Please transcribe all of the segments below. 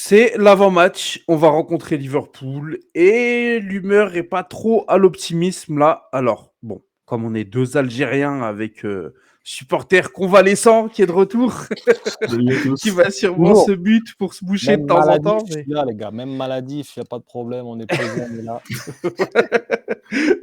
C'est l'avant-match, on va rencontrer Liverpool et l'humeur est pas trop à l'optimisme là. Alors, bon, comme on est deux Algériens avec supporters convalescents qui est de retour, Salut à qui tous. va sûrement se Toujours, bute pour se boucher de même temps en maladif, temps. je suis là, les gars, même maladif, il y a pas de problème, on est présent, on est là.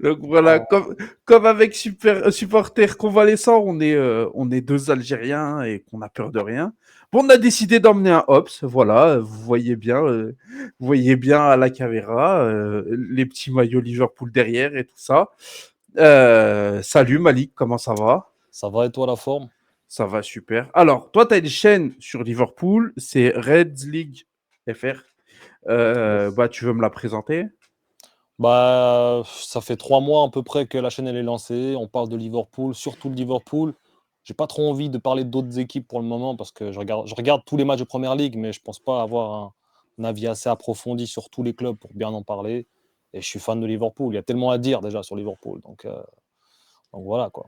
Donc voilà, Ah, comme avec supporters convalescents, on est deux Algériens et qu'on a peur de rien. Bon, on a décidé d'emmener un Ops, voilà, vous voyez bien à la caméra, les petits maillots Liverpool derrière et tout ça. Salut Malik, comment ça va? ça va et toi, la forme? Ça va super. Alors, toi, tu as une chaîne sur Liverpool, c'est Reds League FR. Yes. Bah, tu veux me la présenter? Bah, ça fait 3 mois à peu près que la chaîne elle est lancée. On parle de Liverpool, surtout de Liverpool. J'ai pas trop envie de parler d'autres équipes pour le moment parce que je regarde tous les matchs de Première Ligue, mais je pense pas avoir un avis assez approfondi sur tous les clubs pour bien en parler. Et je suis fan de Liverpool. Il y a tellement à dire déjà sur Liverpool. Donc voilà quoi.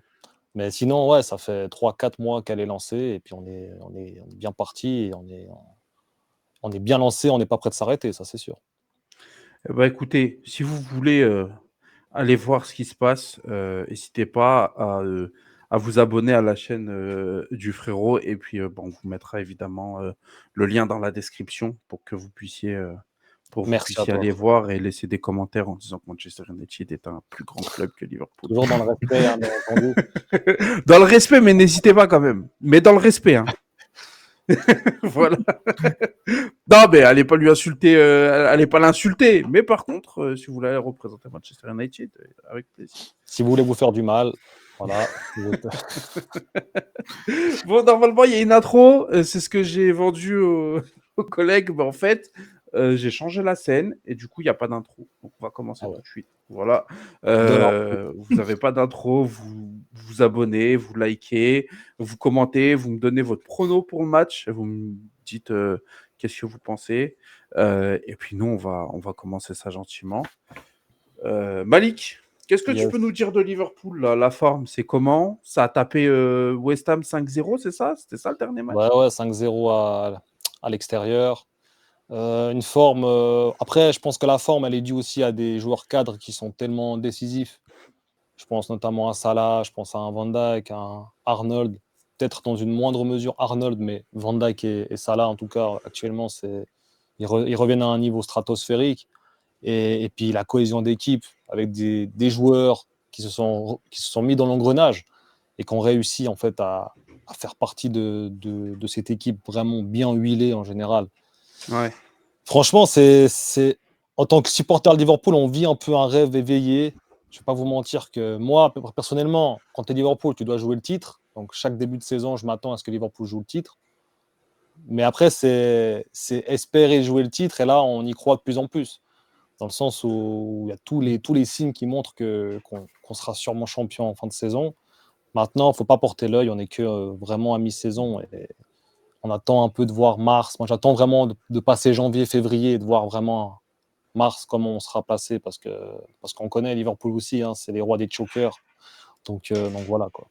Mais sinon, ouais, ça fait 3 4 mois qu'elle est lancée et puis on est bien parti et on est bien lancé, on n'est pas prêt de s'arrêter, ça c'est sûr. Eh ben, écoutez, si vous voulez aller voir ce qui se passe, n'hésitez pas à vous abonner à la chaîne du frérot. Et puis, bon, on vous mettra évidemment le lien dans la description pour que vous Merci à puissiez toi. aller voir et laisser des commentaires en disant que Manchester United est un plus grand club que Liverpool. Toujours dans le respect, hein, bien entendu. Dans le respect, mais n'hésitez pas quand même. Mais dans le respect, hein. Voilà. Non, mais allez pas lui insulter, allez pas l'insulter. Mais par contre, si vous voulez représenter Manchester United, avec plaisir. Si vous voulez vous faire du mal, voilà. Bon, normalement, il y a une intro. C'est ce que j'ai vendu aux collègues. Mais en fait, j'ai changé la scène et du coup, il n'y a pas d'intro. Donc, on va commencer Ah tout ouais. de suite. Voilà. De l'ordre. Vous n'avez pas d'intro. Vous vous abonnez, vous likez, vous commentez, vous me donnez votre prono pour le match. Vous me dites qu'est-ce que vous pensez. Et puis, nous, on va commencer ça gentiment. Malik, qu'est-ce que tu peux Yes. nous dire de Liverpool là? La forme, c'est comment? Ça a tapé West Ham 5-0, c'est ça? C'était ça le dernier match? Ouais, ouais, 5-0 à l'extérieur. Une forme. Après, je pense que la forme, elle est due aussi à des joueurs cadres qui sont tellement décisifs. Je pense notamment à Salah, je pense à un Van Dijk, à un Arnold. Peut-être dans une moindre mesure Arnold, mais Van Dijk et Salah, en tout cas, actuellement, ils reviennent à un niveau stratosphérique. Et puis la cohésion d'équipe avec des joueurs qui se sont mis dans l'engrenage et qui ont réussi en fait à faire partie de cette équipe vraiment bien huilée en général. Ouais. Franchement, en tant que supporter de Liverpool, on vit un peu un rêve éveillé. Je ne vais pas vous mentir que moi, personnellement, quand tu es Liverpool, tu dois jouer le titre. Donc chaque début de saison, je m'attends à ce que Liverpool joue le titre. Mais après, c'est espérer jouer le titre et là, on y croit de plus en plus. Dans le sens où il y a tous les signes qui montrent qu'on sera sûrement champion en fin de saison. Maintenant, il ne faut pas porter l'œil, on n'est que vraiment à mi-saison et on attend un peu de voir mars. Moi, j'attends vraiment de passer janvier, février et de voir vraiment mars comment on sera placé parce qu'on connaît Liverpool aussi, hein, c'est les rois des chokers. Donc voilà quoi.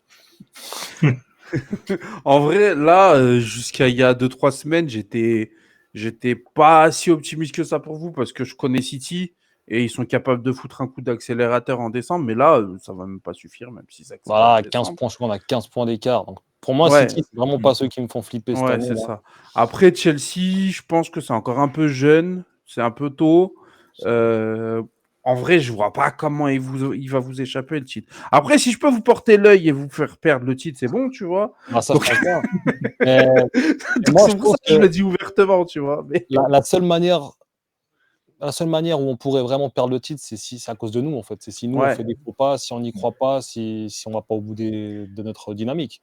En vrai, là, jusqu'à il y a 2-3 semaines, j'étais pas si optimiste que ça pour vous parce que je connais City et ils sont capables de foutre un coup d'accélérateur en décembre. Mais là, ça va même pas suffire, même s'ils accélèrent en Voilà, 15 décembre. points, je crois qu'on a 15 points d'écart. Donc pour moi, Ouais, City, c'est vraiment pas ceux qui me font flipper cette ouais, année. c'est Là. ça. Après, Chelsea, je pense que c'est encore un peu jeune, c'est un peu tôt. Euh, En vrai, je vois pas comment il va vous échapper le titre. Après, si je peux vous porter l'œil et vous faire perdre le titre, c'est bon, tu vois. Ah, ça, je Donc, pense bien. Mais, mais donc moi, c'est je pour ça trouve que je que le dis ouvertement, tu vois. Mais la seule manière où on pourrait vraiment perdre le titre, c'est à cause de nous, en fait. C'est si nous, on ouais, fait des faux pas, si on n'y croit pas, si on va pas au bout de notre dynamique.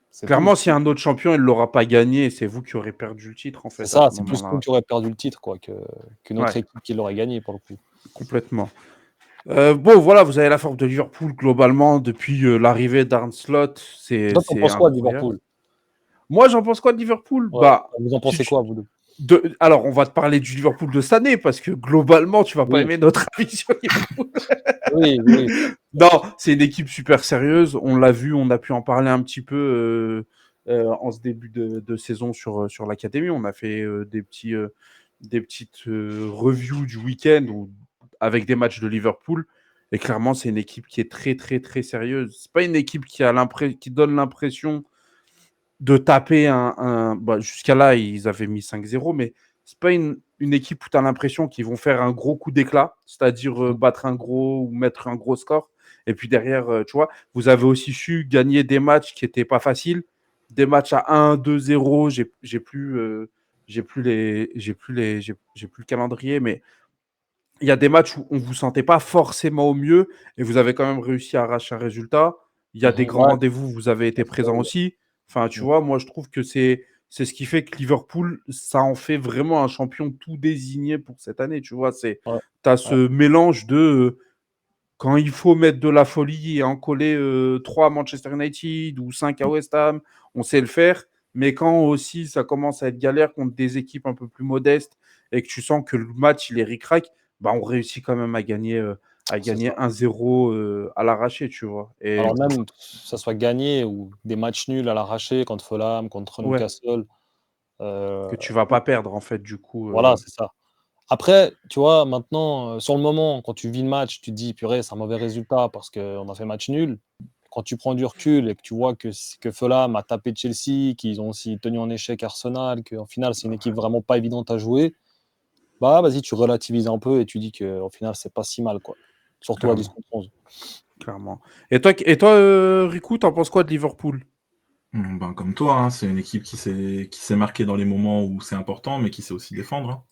C'est tout. clairement, si un autre champion, il l'aura pas gagné, c'est vous qui aurez perdu le titre en C'est fait à ça, ce c'est plus nous moment-là. qui aurait perdu le titre quoi, qu'une Ouais, autre équipe qui l'aurait gagné pour le coup. complètement. Bon, voilà, vous avez la forme de Liverpool globalement depuis l'arrivée d'Arne Slot, c'est Toi, t'en c'est penses quoi de incroyable. Liverpool? Moi, j'en pense quoi de Liverpool? Ouais, Bah, vous en si pensez tu- quoi, vous deux? alors, on va te parler du Liverpool de cette année parce que globalement, tu vas pas Oui, aimer notre avis sur Liverpool. oui, oui. Non, c'est une équipe super sérieuse. On l'a vu, on a pu en parler un petit peu en ce début de saison sur l'académie. On a fait reviews du week-end avec des matchs de Liverpool. Et clairement, c'est une équipe qui est très, très, très sérieuse. C'est pas une équipe qui donne l'impression de taper jusqu'à là, ils avaient mis 5-0, mais c'est pas une équipe où tu as l'impression qu'ils vont faire un gros coup d'éclat, c'est-à-dire battre un gros ou mettre un gros score. Et puis derrière, tu vois, vous avez aussi su gagner des matchs qui n'étaient pas faciles, des matchs à 1-2-0. J'ai plus le calendrier, mais il y a des matchs où on ne vous sentait pas forcément au mieux et vous avez quand même réussi à arracher un résultat. Il y a des grands Ouais, rendez-vous, vous avez été présent aussi. Enfin, tu vois, moi, je trouve que c'est ce qui fait que Liverpool, ça en fait vraiment un champion tout désigné pour cette année. Tu vois, tu ouais, as ouais. ce mélange de quand il faut mettre de la folie et en coller 3 à Manchester United ou 5 à West Ham, on sait le faire. Mais quand aussi ça commence à être galère contre des équipes un peu plus modestes et que tu sens que le match il est ric-rac, bah, on réussit quand même à C'est gagner ça. 1-0 à l'arraché, tu vois. Et Alors même que ça soit gagné ou des matchs nuls à l'arraché contre Fulham, contre ouais, Newcastle, que tu vas pas perdre en fait, du coup. voilà, c'est ça. Après, tu vois, maintenant, sur le moment, quand tu vis le match, tu te dis: «Purée, c'est un mauvais résultat parce qu'on a fait match nul». Quand tu prends du recul et que tu vois que Fulham a tapé Chelsea, qu'ils ont aussi tenu en échec Arsenal, qu'en final, c'est une équipe vraiment pas évidente à jouer, bah, vas-y, tu relativises un peu et tu dis qu'au final, c'est pas si mal, quoi. Surtout à 10 Clairement, contre 11. clairement. Et toi Riku, t'en penses quoi de Liverpool? Ben, comme toi, hein, c'est une équipe qui s'est marquée dans les moments où c'est important, mais qui sait aussi défendre. Hein.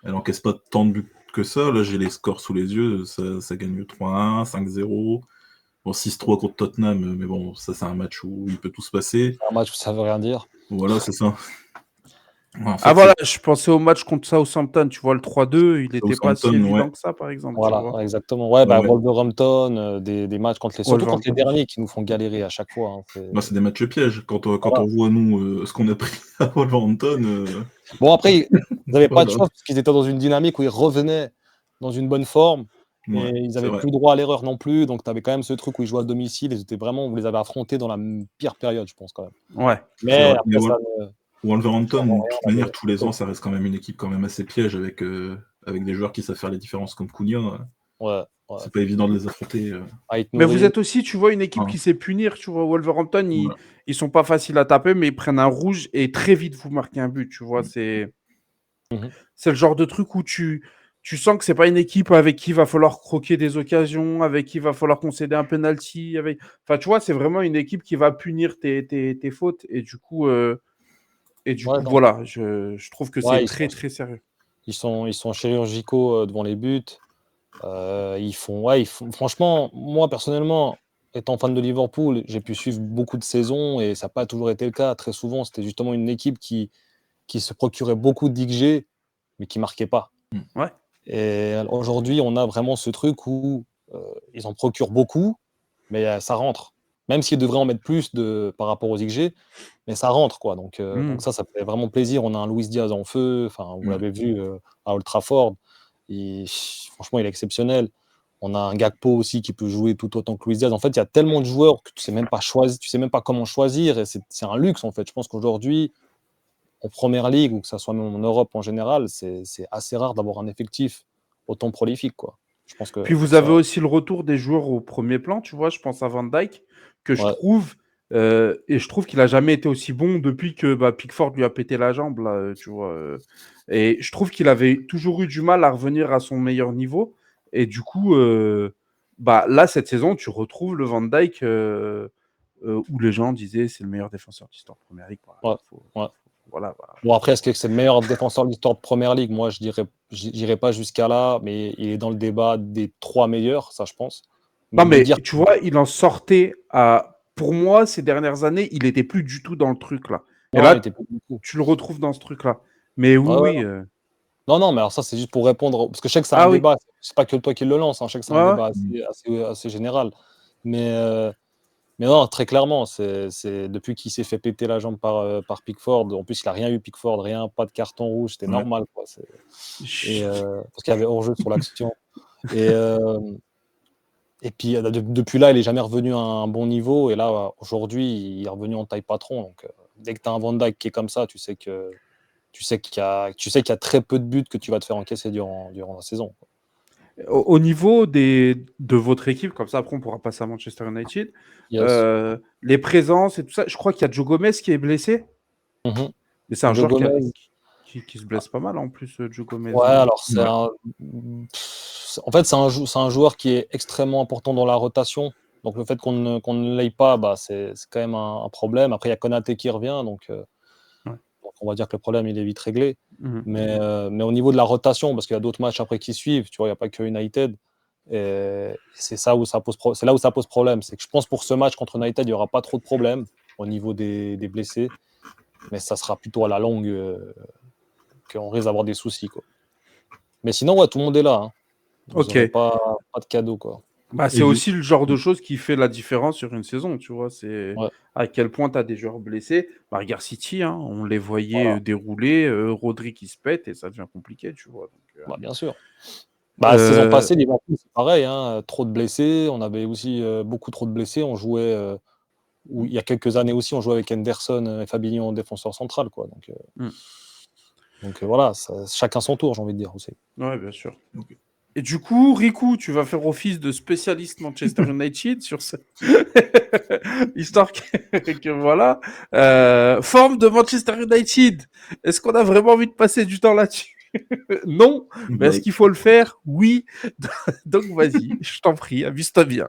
Elle encaisse pas tant de buts que ça. Là, j'ai les scores sous les yeux. Ça gagne 3-1, 5-0. Bon, 6-3 contre Tottenham, mais bon, ça, c'est un match où il peut tout se passer. Un match où ça veut rien dire. Voilà, c'est ça. Ouais, en Ah fait, c'est voilà, je pensais au match contre Southampton, tu vois, le 3-2, il n'était pas si Southampton, ouais. évident que ça, par exemple, tu Voilà, vois. ouais, exactement. Ouais, Ouais, bah, ouais. Wolverhampton, des matchs contre les surtout contre les Wolverhampton aussi. derniers qui nous font galérer à chaque fois, hein, Bah, c'est des matchs pièges. Quand voilà. on voit, nous, ce qu'on a pris à Wolverhampton, Bon après, ils avaient pas de voilà. choix parce qu'ils étaient dans une dynamique où ils revenaient dans une bonne forme et Ouais, ils c'est avaient vrai. plus droit à l'erreur non plus, donc tu avais quand même ce truc où ils jouaient à domicile, ils étaient vraiment vous les avez affrontés dans la pire période, je pense quand même. Ouais. C'est Mais vrai. après ça ne Wolverhampton, change de rien, toute on manière, avait tous les ans, ça reste quand même une équipe quand même assez piège avec des joueurs qui savent faire les différences comme Cunha. ouais, ouais. C'est pas évident de les affronter. Ait Mais vous Nouri, êtes aussi, tu vois, une équipe Hein. qui sait punir, tu vois. Wolverhampton, Voilà. ils sont pas faciles à taper, mais ils prennent un rouge et très vite vous marquez un but, tu vois. mmh C'est le genre de truc où tu sens que c'est pas une équipe avec qui il va falloir croquer des occasions, avec qui il va falloir concéder un penalty. Enfin, tu vois, c'est vraiment une équipe qui va punir tes fautes. Et du coup, ouais, non, voilà, je trouve que ouais, c'est très, très sérieux. ils sont chirurgicaux, devant les buts. Ils font franchement, moi personnellement, étant fan de Liverpool, j'ai pu suivre beaucoup de saisons et ça n'a pas toujours été le cas. Très souvent, c'était justement une équipe qui se procurait beaucoup d'XG, mais qui marquait pas. Mmh. Ouais. Et aujourd'hui, on a vraiment ce truc où ils en procurent beaucoup, mais ça rentre. Même s'ils devraient en mettre plus par rapport aux XG, mais ça rentre, quoi. Donc Mm. ça fait vraiment plaisir. On a un Luis Diaz en feu, enfin, vous Ouais. l'avez vu à Old Trafford. Franchement, il est exceptionnel. On a un Gakpo aussi qui peut jouer tout autant que Luis Diaz. En fait, il y a tellement de joueurs que tu sais même pas comment choisir, et c'est un luxe en fait. Je pense qu'aujourd'hui, en première ligue ou que ça soit même en Europe en général, c'est assez rare d'avoir un effectif autant prolifique, quoi. Je pense que Puis vous ça, avez aussi le retour des joueurs au premier plan, tu vois. Je pense à Van Dijk, que je ouais, trouve, et je trouve qu'il a jamais été aussi bon depuis que Pickford lui a pété la jambe, là, tu vois. Et je trouve qu'il avait toujours eu du mal à revenir à son meilleur niveau. Et du coup, là, cette saison, tu retrouves le Van Dijk où les gens disaient c'est le meilleur défenseur d'histoire de Première Ligue. Voilà, ouais, ouais. voilà, voilà. Bon, après, est-ce que c'est le meilleur défenseur de l'histoire de Première Ligue? Moi, j'irai pas jusqu'à là, mais il est dans le débat des 3 meilleurs, ça, je pense. Mais Non, de mais dire tu vois, il en sortait à. Pour moi, ces dernières années, il était plus du tout dans le truc là. Et non, il là, était pas beaucoup. tu le retrouves dans ce truc là. Mais Ouais, oui, ouais. oui. Non, non, mais alors ça, c'est juste pour répondre parce que je sais que c'est un Ah oui. débat, c'est pas que toi qui le lance, hein, je sais que c'est Ouais, un ouais. débat Mmh. assez général. Mais non, très clairement, c'est depuis qu'il s'est fait péter la jambe par Pickford, en plus, il a rien eu Pickford, rien, pas de carton rouge, c'était Ouais. normal, quoi, et Chut. parce qu'il y avait hors-jeu sur l'action et et puis, depuis là, il est jamais revenu à un bon niveau et là, aujourd'hui, il est revenu en taille patron donc dès que tu as un Van Dijk qui est comme ça, tu sais qu'il y a très peu de buts que tu vas te faire encaisser durant la saison. Au niveau de votre équipe, comme ça après on pourra passer à Manchester United, Yes. les présences et tout ça, je crois qu'il y a Joe Gomez qui est blessé, Mhm. mais c'est un Joe joueur Gomez. qui se blesse pas mal en plus, Joe Gomez. Ouais, alors Ouais. en fait, c'est un joueur qui est extrêmement important dans la rotation. Donc le fait qu'on ne l'aille pas, bah, c'est quand même un problème. Après, il y a Konaté qui revient, donc on va dire que le problème il est vite réglé. Mhm. Mais au niveau de la rotation, parce qu'il y a d'autres matchs après qui suivent, tu vois, il n'y a pas que United. Et c'est là où ça pose problème. C'est que je pense pour ce match contre United, il n'y aura pas trop de problèmes au niveau des blessés, mais ça sera plutôt à la longue qu'on risque d'avoir des soucis, quoi. Mais sinon, ouais, tout le monde est là. Hein. Vous Ok. n'aurez pas de cadeau, quoi. Bah, c'est aussi le genre de choses qui fait la différence sur une saison, tu vois. C'est Ouais. à quel point tu as des joueurs blessés. Bah, regarde City, hein, on les voyait Voilà. dérouler, Rodri qui se pète et ça devient compliqué, tu vois. Donc, Bah, bien sûr. La saison passée, Liverpool, c'est pareil. Hein, trop de blessés. On avait aussi beaucoup trop de blessés. On jouait, il y a quelques années aussi, on jouait avec Henderson et Fabinho en défenseur central, quoi. Donc voilà, chacun son tour, j'ai envie de dire aussi. Ouais, bien sûr. Ok. Et du coup, Riku, tu vas faire office de spécialiste Manchester United sur ce... Histoire que voilà. Forme de Manchester United. Est-ce qu'on a vraiment envie de passer du temps là-dessus? Non. Mais est-ce qu'il faut le faire? Oui. Donc vas-y, je t'en prie, amuse-toi bien.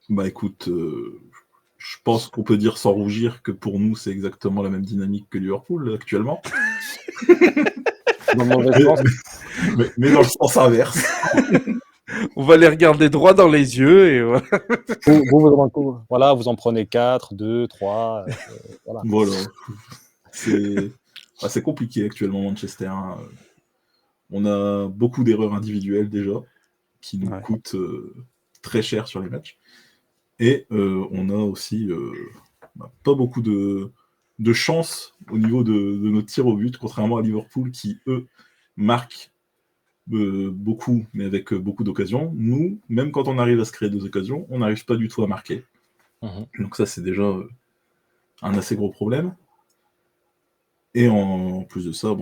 Bah écoute, je pense qu'on peut dire sans rougir que pour nous, c'est exactement la même dynamique que Liverpool actuellement. Dans le mauvais sens. mais dans le sens inverse. On va les regarder droit dans les yeux et voilà. Vous en prenez 4, 2, 3. Voilà. Voilà. C'est compliqué actuellement, Manchester. Hein. On a beaucoup d'erreurs individuelles déjà, qui nous coûtent très cher sur les matchs. Et on a aussi pas beaucoup de chance au niveau de nos tirs au but, contrairement à Liverpool qui, eux, marquent beaucoup, mais avec beaucoup d'occasions. Nous, même quand on arrive à se créer des occasions, on n'arrive pas du tout à marquer. Donc ça, c'est déjà un assez gros problème. Et en plus de ça,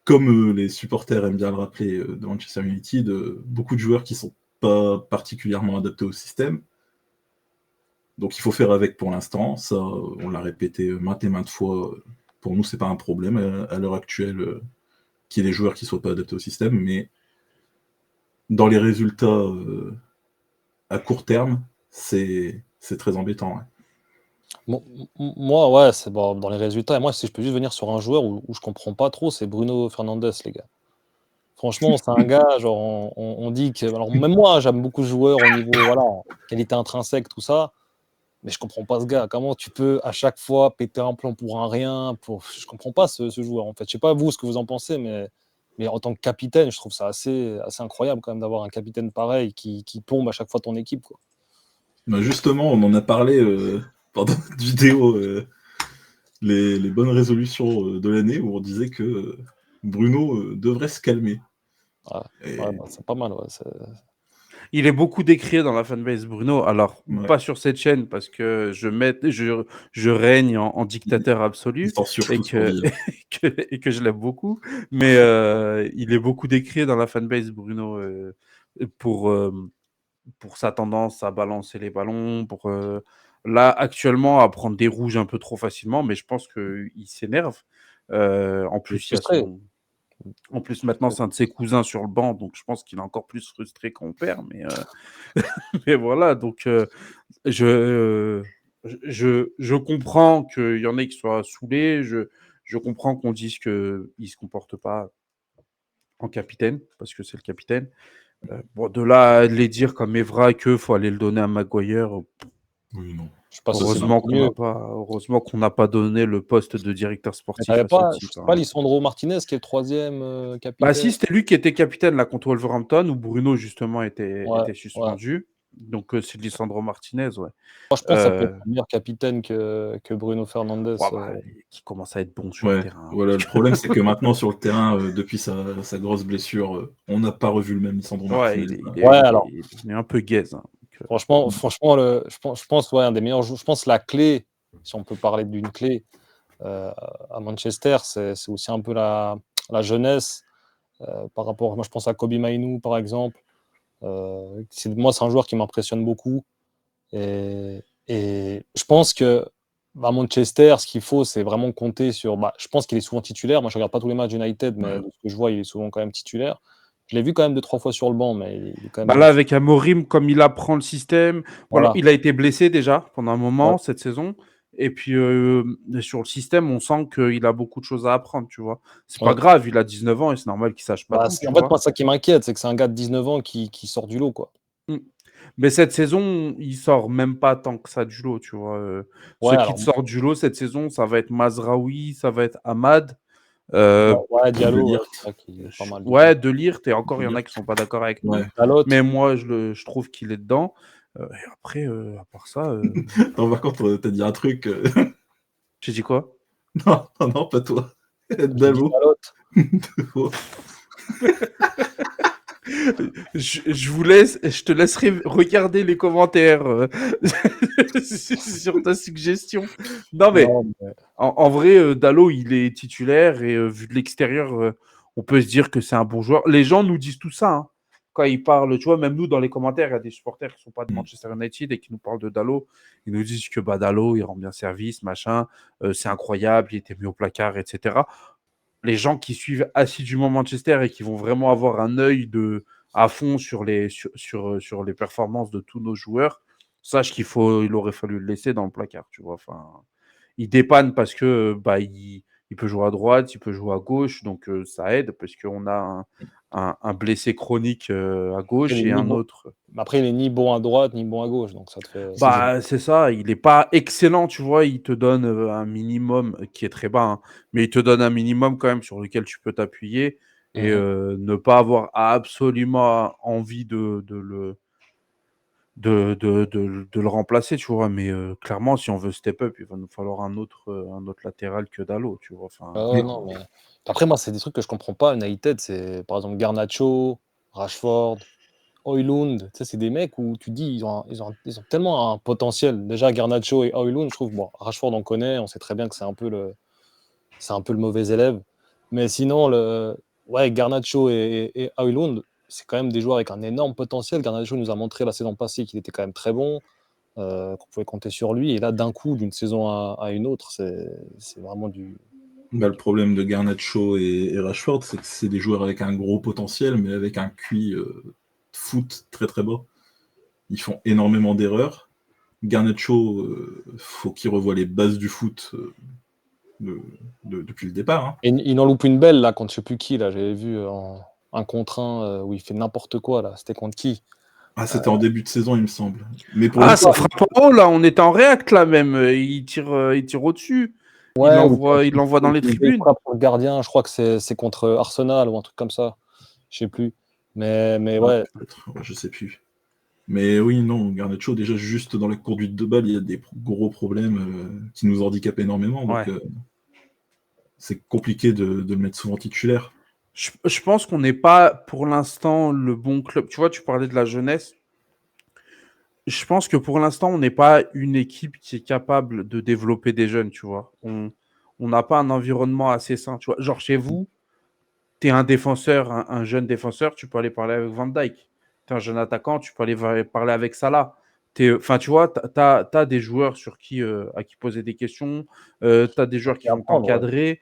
comme les supporters aiment bien le rappeler de Manchester United, beaucoup de joueurs qui sont pas particulièrement adaptés au système. Donc il faut faire avec pour l'instant. Ça, on l'a répété maintes et maintes fois. Pour nous, c'est pas un problème à l'heure actuelle qu'il y ait des joueurs qui soient pas adaptés au système, mais dans les résultats à court terme, c'est très embêtant. Ouais. Moi, ouais, c'est bon, dans les résultats. Et moi, si je peux juste venir sur un joueur où je comprends pas trop, c'est Bruno Fernandes, les gars. Franchement, c'est un gars, genre, on dit que. Alors, même moi, j'aime beaucoup ce joueur au niveau, voilà, qualité intrinsèque, tout ça. Mais je comprends pas ce gars. Comment tu peux à chaque fois péter un plomb pour un rien Je comprends pas ce joueur, en fait. Je sais pas vous ce que vous en pensez, mais en tant que capitaine, je trouve ça assez incroyable quand même d'avoir un capitaine pareil qui plombe à chaque fois ton équipe, quoi. Bah justement, on en a parlé pendant une vidéo, les bonnes résolutions de l'année, où on disait que Bruno devrait se calmer. C'est pas mal, ouais. Il est beaucoup décrié dans la fanbase, Bruno. Alors, pas sur cette chaîne, parce que je règne en dictateur absolu et que je l'aime beaucoup. Mais il est beaucoup décrié dans la fanbase, Bruno, pour sa tendance à balancer les ballons, pour là, actuellement, à prendre des rouges un peu trop facilement. Mais je pense qu'il s'énerve. En plus, il y a frustré. En plus, maintenant, c'est un de ses cousins sur le banc, donc je pense qu'il est encore plus frustré quand on perd. Mais voilà, donc je comprends qu'il y en ait qui soient saoulés. Je comprends qu'on dise qu'il ne se comporte pas en capitaine, parce que c'est le capitaine. De là à les dire comme Evra qu'il faut aller le donner à Maguire. Oui, non. Heureusement qu'on n'a pas donné le poste de directeur sportif à ce type. C'est pas Lisandro Martinez qui est le troisième capitaine. Bah si, c'était lui qui était capitaine là contre Wolverhampton, où Bruno justement était suspendu. Ouais. Donc c'est Lisandro Martinez, ouais. Moi, je pense que ça peut être un meilleur capitaine que Bruno Fernandes. Qui commence à être bon sur le terrain. Voilà, le problème, c'est que maintenant, sur le terrain, depuis sa grosse blessure, on n'a pas revu le même Lisandro Martinez. Il est un peu gaze. Hein. Franchement, je pense un des meilleurs joueurs. Je pense la clé, si on peut parler d'une clé, à Manchester, c'est aussi un peu la jeunesse par rapport. Moi, je pense à Kobe Mainoo, par exemple. Moi, c'est un joueur qui m'impressionne beaucoup. Et je pense que à Manchester, ce qu'il faut, c'est vraiment compter sur. Je pense qu'il est souvent titulaire. Moi, je regarde pas tous les matchs United, mais Ouais. de ce que je vois, il est souvent quand même titulaire. Je l'ai vu quand même 2-3 fois sur le banc, mais il est quand même. Là, avec Amorim, comme il apprend le système, bon, alors, Voilà. il a été blessé déjà pendant un moment Ouais. cette saison. Et puis, sur le système, on sent qu'il a beaucoup de choses à apprendre, tu vois. C'est pas Ouais. grave, il a 19 ans et c'est normal qu'il sache pas tout, En tu fait, vois. moi, ça qui m'inquiète, c'est que c'est un gars de 19 ans qui sort du lot, quoi. Mm. Mais cette saison, il sort même pas tant que ça du lot, tu vois. Ouais, Ceux qui alors, te sortent du lot cette saison, ça va être Mazraoui, ça va être Ahmad. Euh, ouais, De Diallo, ouais, c'est Ligt. vrai qu'il est pas mal du tout. ouais, De Ligt, et encore, De il y en a qui Ligt. sont pas d'accord avec nous. Ouais. Mais Dalot, moi, je trouve qu'il est dedans. Et après, à part ça, Non, par contre, t'as dit un truc. j'ai dit quoi? Non, non, non, pas toi. j'ai dit Dalo. Dalot. Je te laisserai regarder les commentaires sur ta suggestion. Non, mais Non, mais- en vrai, Dalot, il est titulaire et vu de l'extérieur, on peut se dire que c'est un bon joueur. Les gens nous disent tout ça. Hein. Quand ils parlent, tu vois, même nous, dans les commentaires, il y a des supporters qui ne sont pas de Manchester United et qui nous parlent de Dalot. Ils nous disent que Dalot, il rend bien service, machin, c'est incroyable, il était mis au placard, etc. Les gens qui suivent assidûment Manchester et qui vont vraiment avoir un œil à fond sur les performances de tous nos joueurs, sache il aurait fallu le laisser dans le placard, tu vois. Enfin, il dépanne parce que il peut jouer à droite, il peut jouer à gauche, donc ça aide parce qu'on a un blessé chronique à il gauche est et ni un bon. autre. Après, il est ni bon à droite, ni bon à gauche, donc ça te fait. C'est ça, il n'est pas excellent, tu vois, il te donne un minimum qui est très bas, hein, mais il te donne un minimum quand même sur lequel tu peux t'appuyer et Mhm. ne pas avoir absolument envie de le remplacer, tu vois. Mais clairement, si on veut step up, il va nous falloir un autre latéral que Dalot, tu vois. Enfin, Ouais, non, mais après, moi, c'est des trucs que je comprends pas. United, c'est par exemple Garnacho, Rashford, Højlund. Tu sais, c'est des mecs où tu dis ils ont tellement un potentiel. Déjà, Garnacho et Højlund, je trouve. Bon, Rashford, on connaît, on sait très bien que c'est un peu le mauvais élève. Mais sinon, ouais, Garnacho et Højlund, c'est quand même des joueurs avec un énorme potentiel. Garnacho nous a montré la saison passée qu'il était quand même très bon, qu'on pouvait compter sur lui. Et là, d'un coup, d'une saison à une autre, c'est vraiment du. Le problème de Garnacho et Rashford, c'est que c'est des joueurs avec un gros potentiel, mais avec un QI foot très très bas. Ils font énormément d'erreurs. Garnacho, faut qu'il revoie les bases du foot depuis le départ. Hein. Et il en loupe une belle, là, contre je sais plus qui. Là, j'avais vu un contre un où il fait n'importe quoi. Là. C'était contre qui? Ah, c'était en début de saison, il me semble. Mais pour ah, le coup, ça frappe en haut, là, on était en réact, là, même. Il tire au-dessus. Ouais, Il l'envoie dans les il tribunes. frappe pour le gardien. Je crois que c'est contre Arsenal ou un truc comme ça. Je sais plus. Mais ouais. peut-être, ouais, je sais plus. Mais oui, non, Garnacho, déjà juste dans la conduite de balle, il y a des gros problèmes qui nous handicapent énormément. Donc, Ouais. c'est compliqué de le mettre souvent titulaire. Je pense qu'on n'est pas, pour l'instant, le bon club. Tu vois, tu parlais de la jeunesse. Je pense que pour l'instant, on n'est pas une équipe qui est capable de développer des jeunes, tu vois. On n'a pas un environnement assez sain, tu vois. Genre chez vous, tu es un défenseur, un jeune défenseur, tu peux aller parler avec Van Dijk. Tu es un jeune attaquant, tu peux aller parler avec Salah. Enfin, tu vois, tu as des joueurs à qui poser des questions, tu as des joueurs qui Et vont apprendre, ouais. t'encadrer,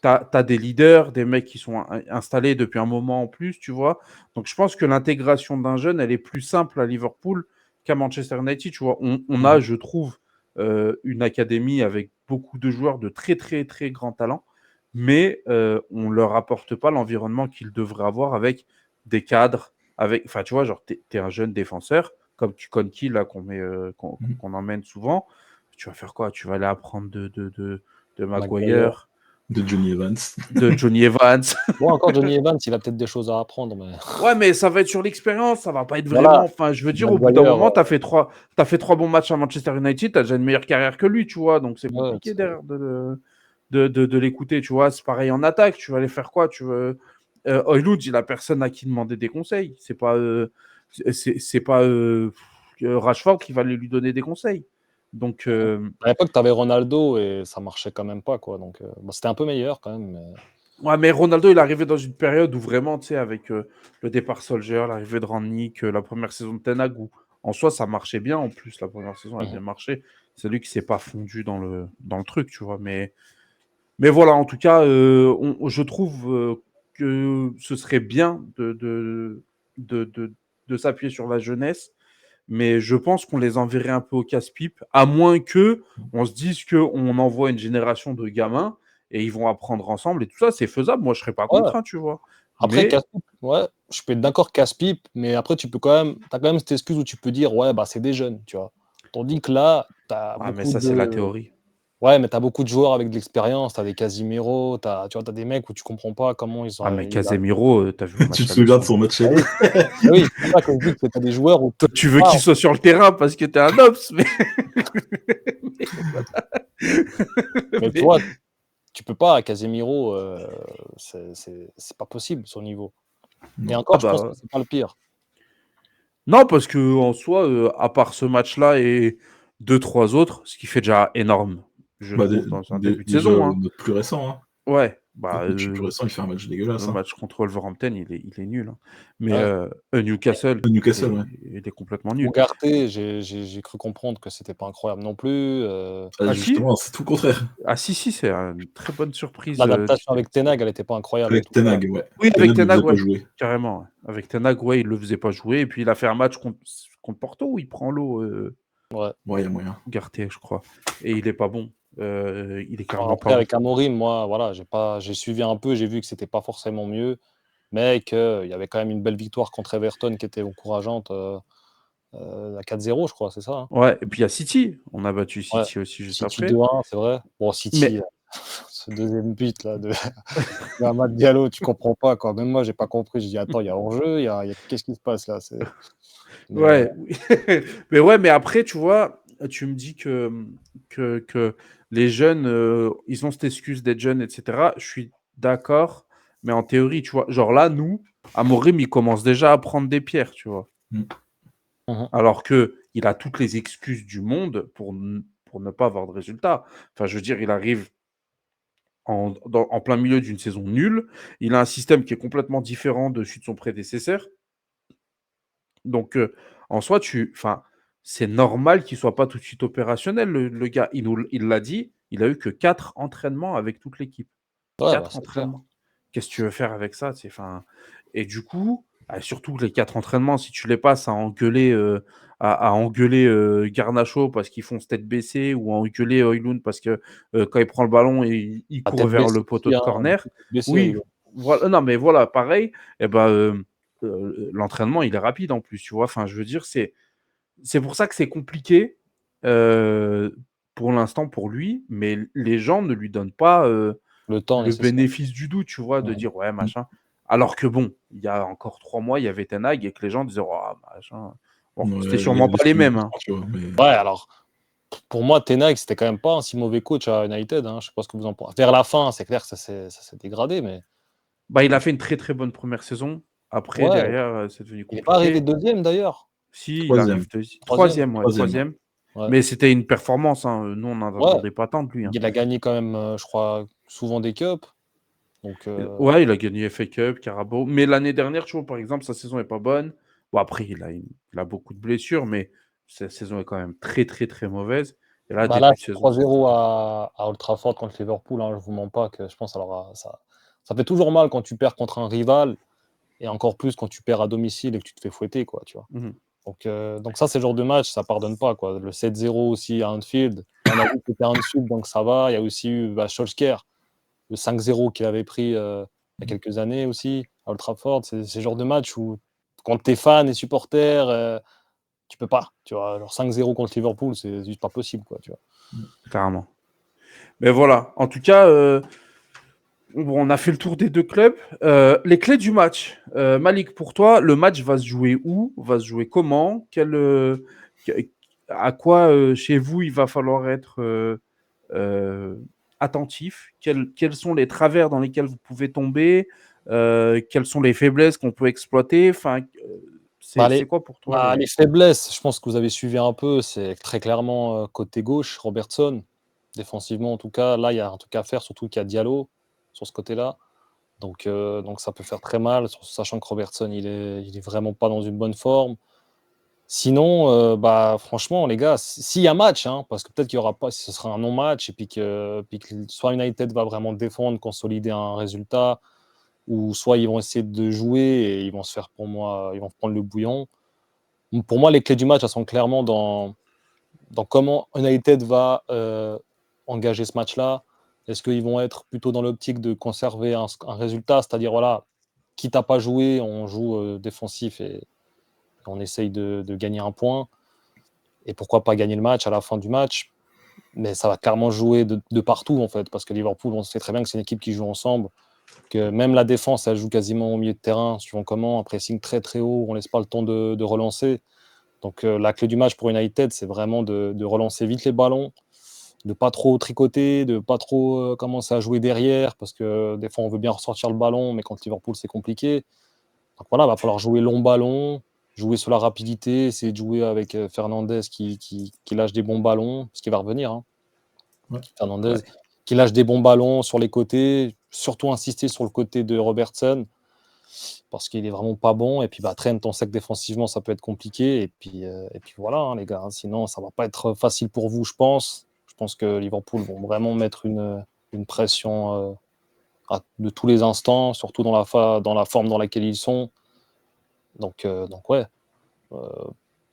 tu as des leaders, des mecs qui sont installés depuis un moment en plus, tu vois. Donc, je pense que l'intégration d'un jeune, elle est plus simple à Liverpool qu'à Manchester United, tu vois. On a, je trouve, une académie avec beaucoup de joueurs de très, très, très grand talent, mais on ne leur apporte pas l'environnement qu'ils devraient avoir avec des cadres, enfin, tu vois, genre, tu es un jeune défenseur, comme Conti, là, qu'on emmène souvent. Tu vas faire quoi? Tu vas aller apprendre de Maguire, De Johnny Evans. de Johnny Evans. Bon, encore Johnny Evans, il a peut-être des choses à apprendre, mais Ouais, mais ça va être sur l'expérience, ça va pas être vraiment. voilà. Enfin, je veux dire, au bout d'un Maguire, moment, t'as fait trois bons matchs à Manchester United, t'as déjà une meilleure carrière que lui, tu vois. Donc c'est ouais, compliqué derrière de l'écouter, tu vois. C'est pareil en attaque, tu vas aller faire quoi? Tu veux. Højlund, il a personne à qui demander des conseils. C'est pas Rashford qui va aller lui donner des conseils. Donc, À l'époque, tu avais Ronaldo et ça marchait quand même pas, quoi. Donc, c'était un peu meilleur quand même. ouais, mais Ronaldo, il est arrivé dans une période où vraiment, tu sais, avec le départ Solskjaer, l'arrivée de Rangnick, la première saison de Ten Hag, où en soi, ça marchait bien. En plus, la première saison a bien marché. C'est lui qui s'est pas fondu dans le truc, tu vois. Mais voilà, en tout cas, je trouve que ce serait bien de s'appuyer sur la jeunesse, mais je pense qu'on les enverrait un peu au casse-pipe, à moins que on se dise qu'on envoie une génération de gamins et ils vont apprendre ensemble et tout ça, c'est faisable. Moi, je serais pas Ouais. contre, hein, tu vois. Après, Mais casse-pipe, ouais, je peux être d'accord casse-pipe, mais après, t'as quand même cette excuse où tu peux dire, ouais, bah, c'est des jeunes, tu vois. Tandis que là, ah, mais ça, c'est la théorie. ouais, mais t'as beaucoup de joueurs avec de l'expérience, t'as des Casimiro, tu vois, t'as des mecs où tu comprends pas comment ils Ah, mais ils arrivent. Casemiro, t'as vu le Tu te match aller souviens de son. son match Ah aller? oui, ah oui, c'est pour ça que je dis que t'as des joueurs où Toi, tu veux ah, qu'il soit sur le terrain parce que t'es un ops, mais, mais tu mais- vois, tu peux pas, Casemiro, c'est pas possible, son niveau. Et Non. Ah encore, je pense que bah, c'est pas le pire. non, parce que en soi, à part ce match-là et deux, trois autres, ce qui fait déjà énorme, je Bah, trouve, dans un début de déjà, saison. Hein. notre plus récent. Hein. Ouais, bah, Notre match plus récent, il fait un match le dégueulasse. Hein. match contre Wolverhampton, il est nul. Hein. Mais Ouais. Newcastle, Newcastle, ouais. il est complètement nul. Ugarte, j'ai cru comprendre que c'était pas incroyable non plus. Ah si, Justement, c'est tout le contraire. ah si, c'est une très bonne surprise. L'adaptation avec Ten Hag, elle était pas incroyable et Avec tout. Ten Hag, ouais. Oui, Ten avec Hag ne Ten Hag, faisait pas ouais, jouer. carrément. Ouais. Avec Ten Hag, ouais, il le faisait pas jouer. Et puis il a fait un match contre Porto où il prend l'eau, Ouais. Ouais, il y a moyen. Ugarte, je crois. Et il est pas bon. Il est Alors clairement après, pas bon. avec Amorim, moi, voilà, j'ai suivi un peu, j'ai vu que c'était pas forcément mieux, mais qu'il y avait quand même une belle victoire contre Everton qui était encourageante à 4-0, je crois, c'est ça. Hein. Ouais, et puis il y a City. On a battu Ouais. City aussi juste City après. 2-1, c'est vrai. Bon, City, Mais ce deuxième but là de Amad Diallo, tu comprends pas quoi. Même moi, j'ai pas compris. Je dis attends, il y a hors-jeu, qu'est-ce qui se passe là? Mais ouais, oui. Mais ouais, mais après, tu vois, tu me dis que les jeunes, ils ont cette excuse d'être jeunes, etc. Je suis d'accord, mais en théorie, tu vois, genre là, nous, Amorim, il commence déjà à prendre des pierres, tu vois. Mm. Alors que il a toutes les excuses du monde pour ne pas avoir de résultats. Enfin, je veux dire, il arrive en plein milieu d'une saison nulle. Il a un système qui est complètement différent de celui de son prédécesseur. Donc, en soi, c'est normal qu'il ne soit pas tout de suite opérationnel, le gars. Il l'a dit, il a eu que 4 entraînements avec toute l'équipe. ouais, bah, 4 c'est clair. entraînements. Qu'est-ce que tu veux faire avec ça? Et du coup, surtout les 4 entraînements, si tu les passes à engueuler, Garnacho parce qu'ils font tête baissée ou à engueuler Højlund parce que quand il prend le ballon, il À court tête vers le baissée poteau aussi, de hein, corner. tête baissée, Oui, Højlund. voilà, non, mais voilà, pareil. Et ben, l'entraînement, il est rapide en plus, tu vois. Enfin, je veux dire, c'est pour ça que c'est compliqué pour l'instant pour lui, mais les gens ne lui donnent pas Le temps le nécessaire. bénéfice du doute, tu vois, de Mhm. dire ouais, machin. Alors que bon, il y a encore 3 mois, il y avait Ten Hag et que les gens disaient oh, machin. Bon, c'était Ouais, il y sûrement avait des pas les mêmes. spéculations, Hein. tu vois, mais... Ouais, alors pour moi, Ten Hag, c'était quand même pas un si mauvais coach à United. Hein. Je sais pas ce que vous en pensez. Vers la fin, c'est clair que ça s'est dégradé, mais Bah, il a fait une très très bonne première saison. Après, ouais, derrière, c'est devenu il n'est pas arrivé compliqué. deuxième d'ailleurs. Si, il Troisième. arrive Troisième. troisième, ouais, Troisième, ouais. troisième. Ouais. Mais c'était une performance. Hein. Nous, on n'en Ouais. attendait pas tant de lui. Hein. Il a gagné quand même, je crois, souvent des cups. Donc, Ouais, il a gagné FA Cup, Carabao. Mais l'année dernière, tu vois, par exemple, sa saison n'est pas bonne. Bon, après, il a beaucoup de blessures, mais sa saison est quand même très, très, très mauvaise. Et là, bah là, début de c'est saison, 3-0 à Old Trafford contre Liverpool. Hein, je vous mens pas que je pense alors ça fait toujours mal quand tu perds contre un rival et encore plus quand tu perds à domicile et que tu te fais fouetter, quoi, tu vois. Mhm. Donc ça, c'est le genre de match, ça pardonne pas, quoi. Le 7-0 aussi à Anfield. On a vu que c'était Anfield, donc ça va. Il y a aussi eu Solskjaer, le 5-0 qu'il avait pris il y a quelques années aussi à Old Trafford. C'est le genre de match où quand t'es fan et supporter, tu peux pas, tu vois. Alors 5-0 contre Liverpool, c'est juste pas possible, quoi, tu vois. Carrément. Mais voilà. En tout cas, bon, on a fait le tour des deux clubs. Les clés du match. Malik, pour toi, le match va se jouer où? Va se jouer comment? À quoi, chez vous, il va falloir être euh, attentif? Quels sont les travers dans lesquels vous pouvez tomber? Quelles sont les faiblesses qu'on peut exploiter? Enfin, Bah, C'est quoi pour toi les faiblesses, je pense que vous avez suivi un peu, c'est très clairement côté gauche, Robertson. Défensivement, en tout cas, là, il y a un truc à faire, surtout qu'il y a Diallo sur ce côté-là. Donc ça peut faire très mal, sachant que Robertson, il est vraiment pas dans une bonne forme. Sinon, bah, franchement, les gars, s'il y a match, hein, parce que peut-être qu'il y aura pas, ce sera un non-match, et puis que soit United va vraiment défendre, consolider un résultat, ou soit ils vont essayer de jouer et ils vont se faire, pour moi, ils vont prendre le bouillon. Pour moi, les clés du match, elles sont clairement dans comment United va engager ce match-là. Est-ce qu'ils vont être plutôt dans l'optique de conserver un résultat, c'est-à-dire, voilà, quitte à pas jouer, on joue défensif et on essaye de gagner un point, et pourquoi pas gagner le match à la fin du match. Mais ça va clairement jouer de partout, en fait, parce que Liverpool, on sait très bien que c'est une équipe qui joue ensemble, que même la défense, elle joue quasiment au milieu de terrain, suivant comment, un pressing très très haut, on laisse pas le temps de relancer. Donc la clé du match pour United, c'est vraiment de relancer vite les ballons, de pas trop tricoter, de pas trop commencer à jouer derrière, parce que des fois on veut bien ressortir le ballon, mais contre Liverpool c'est compliqué. Donc voilà, il va falloir jouer long ballon, jouer sur la rapidité, essayer de jouer avec Fernandez qui lâche des bons ballons, parce qu'il va revenir, hein. Ouais. Fernandez Ouais. qui lâche des bons ballons sur les côtés, surtout insister sur le côté de Robertson, parce qu'il est vraiment pas bon. Et puis bah, Trent, on sait que défensivement ça peut être compliqué. Et puis voilà, hein, les gars, hein. Sinon ça va pas être facile pour vous, je pense. Je pense que Liverpool vont vraiment mettre une pression de tous les instants, surtout dans la forme dans laquelle ils sont. Donc ouais,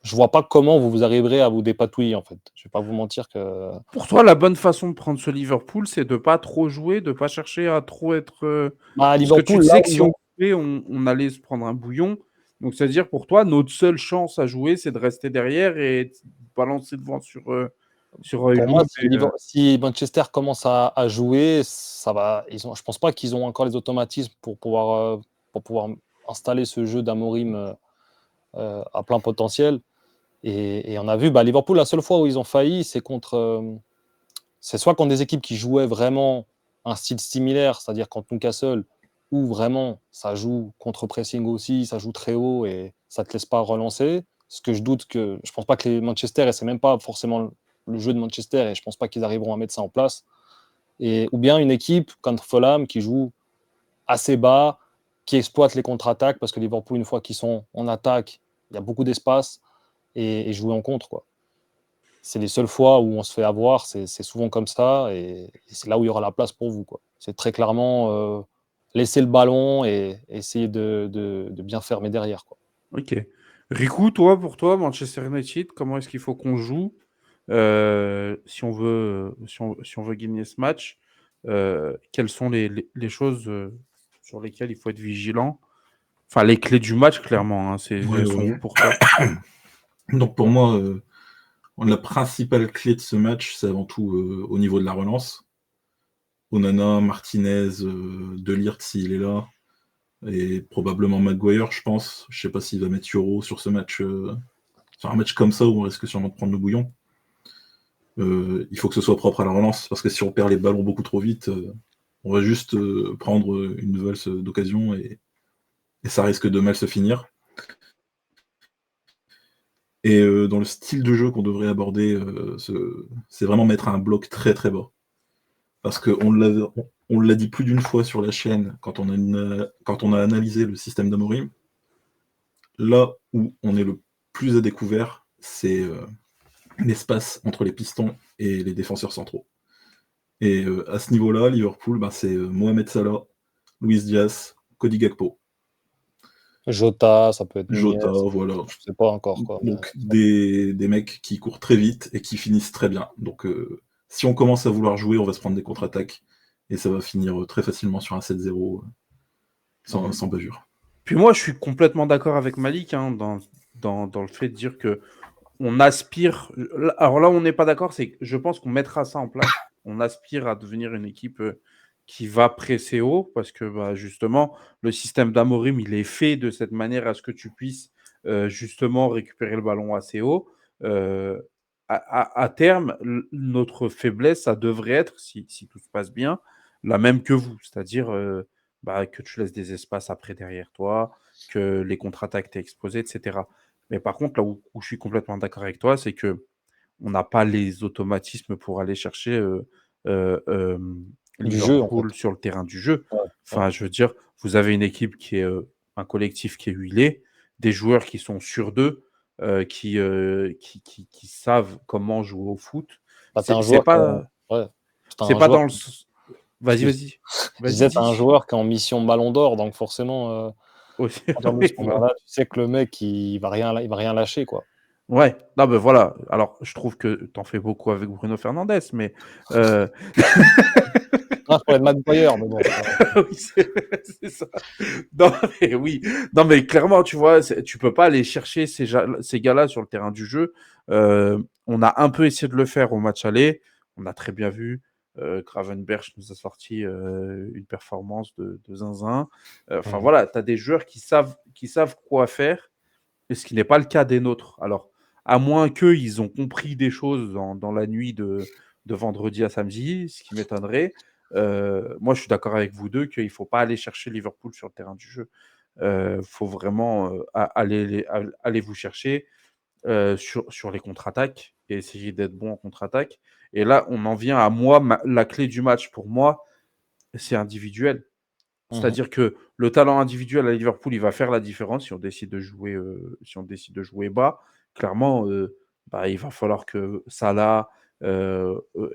je vois pas comment vous arriverez à vous dépatouiller, en fait. Je vais pas vous mentir que Pour toi, la bonne façon de prendre ce Liverpool, c'est de pas trop jouer, de pas chercher à trop être. bah, Parce que tu Liverpool, là sais où que ils si on ont jouait, on allait se prendre un bouillon. Donc, c'est-à-dire pour toi, notre seule chance à jouer, c'est de rester derrière et de balancer devant sur pour moi, Højlund. si Manchester commence à jouer, ça va. Je pense pas qu'ils ont encore les automatismes pour pouvoir installer ce jeu d'Amorim à plein potentiel. Et on a vu, bah, Liverpool, la seule fois où ils ont failli, c'est soit contre des équipes qui jouaient vraiment un style similaire, c'est-à-dire contre Newcastle, où vraiment ça joue contre-pressing aussi, ça joue très haut et ça ne te laisse pas relancer. Ce que je doute que. Je ne pense pas que les Manchester, et c'est même pas forcément le jeu de Manchester, et je ne pense pas qu'ils arriveront à mettre ça en place. Ou bien une équipe contre Fulham qui joue assez bas, qui exploite les contre-attaques, parce que Liverpool, une fois qu'ils sont en attaque, il y a beaucoup d'espace, et jouer en contre, quoi. C'est les seules fois où on se fait avoir, c'est souvent comme ça, et c'est là où il y aura la place pour vous, quoi. C'est très clairement laisser le ballon et essayer de bien fermer derrière, quoi. Ok. Riku, pour toi, Manchester United, comment est-ce qu'il faut qu'on joue si on veut gagner ce match? Quelles sont les choses sur lesquelles il faut être vigilant? Enfin, les clés du match, clairement, hein, elles sont où pour toi? Donc pour moi, la principale clé de ce match, c'est avant tout au niveau de la relance. Onana, Martinez, De Ligt s'il est là, et probablement Maguire, je pense. Je sais pas s'il va mettre Euro sur ce match, sur un match comme ça où on risque sûrement de prendre le bouillon. Il faut que ce soit propre à la relance, parce que si on perd les ballons beaucoup trop vite, on va juste prendre une valse d'occasion et ça risque de mal se finir. Et dans le style de jeu qu'on devrait aborder, c'est vraiment mettre un bloc très très bas. Parce qu'on l'a dit plus d'une fois sur la chaîne quand on a analysé le système d'Amorim. Là où on est le plus à découvert, c'est l'espace entre les pistons et les défenseurs centraux. Et à ce niveau-là, Liverpool, c'est Mohamed Salah, Luis Diaz, Cody Gakpo, Jota, ça peut être Nunez, Jota, voilà. je sais pas encore, quoi. Donc des mecs qui courent très vite et qui finissent très bien. Donc si on commence à vouloir jouer, on va se prendre des contre-attaques et ça va finir très facilement sur un 7-0 sans bavure. Puis moi, je suis complètement d'accord avec Malik hein, dans le fait de dire que on aspire. Alors là, on n'est pas d'accord, c'est que je pense qu'on mettra ça en place. On aspire à devenir une équipe qui va presser haut parce que bah, justement, le système d'Amorim, il est fait de cette manière à ce que tu puisses justement récupérer le ballon assez haut. Euh, à terme, notre faiblesse, ça devrait être, si tout se passe bien, la même que vous, c'est-à-dire que tu laisses des espaces après derrière toi, que les contre-attaques t'aient exposé, etc. Mais par contre, là où je suis complètement d'accord avec toi, c'est que on n'a pas les automatismes pour aller chercher euh, euh, Du jeu, en Liverpool fait. sur le terrain du jeu. Ouais, ouais. Enfin, je veux dire, vous avez une équipe qui est un collectif qui est huilé, des joueurs qui sont sûrs d'eux, qui savent comment jouer au foot. Bah, t'as un C'est joueur qui pas, ouais. T'as c'est un pas joueur dans le. qui- Vas-y, excuse. vas-y. Je Vas-y, disais, t'as un dis. joueur qui est en mission Ballon d'Or, donc forcément, Aussi, à partir de oui, ce voilà. moment-là, tu sais que le mec, il va rien lâcher, quoi. Ouais, non, ben voilà. Alors, je trouve que t'en fais beaucoup avec Bruno Fernandes, mais euh, Ah, je parlais de Maguire, mais bon. oui, c'est ça. Non, mais oui. Non, mais clairement, tu vois, tu peux pas aller chercher ces gars-là sur le terrain du jeu. On a un peu essayé de le faire au match aller. On a très bien vu. Gravenberch nous a sorti une performance de zinzin. Enfin Mhm. voilà, tu as des joueurs qui savent quoi faire, et ce qui n'est pas le cas des nôtres. Alors, à moins qu'ils ont compris des choses dans la nuit de vendredi à samedi, ce qui m'étonnerait. Moi, je suis d'accord avec vous deux qu'il ne faut pas aller chercher Liverpool sur le terrain du jeu. Il faut vraiment aller vous chercher sur les contre-attaques et essayer d'être bon en contre-attaque. Et là, on en vient à moi, la clé du match pour moi, c'est individuel. Mhm. C'est-à-dire que le talent individuel à Liverpool, il va faire la différence si on décide de jouer bas. Clairement, il va falloir que Salah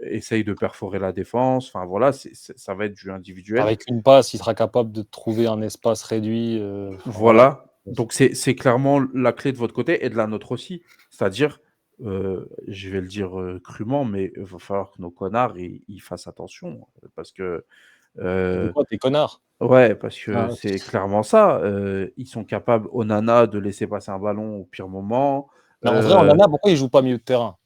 essaye de perforer la défense. Enfin voilà, ça va être du individuel. Avec une passe, il sera capable de trouver un espace réduit. Enfin, voilà. Voilà. Donc c'est clairement la clé de votre côté et de la nôtre aussi. C'est-à-dire, je vais le dire crûment, mais il va falloir que nos connards ils fassent attention parce que De euh, quoi, t'es connard? ouais, parce que Ah, c'est clairement ça. Ils sont capables, Onana, de laisser passer un ballon au pire moment. mais en vrai, en Nana, pourquoi il joue pas milieu de terrain?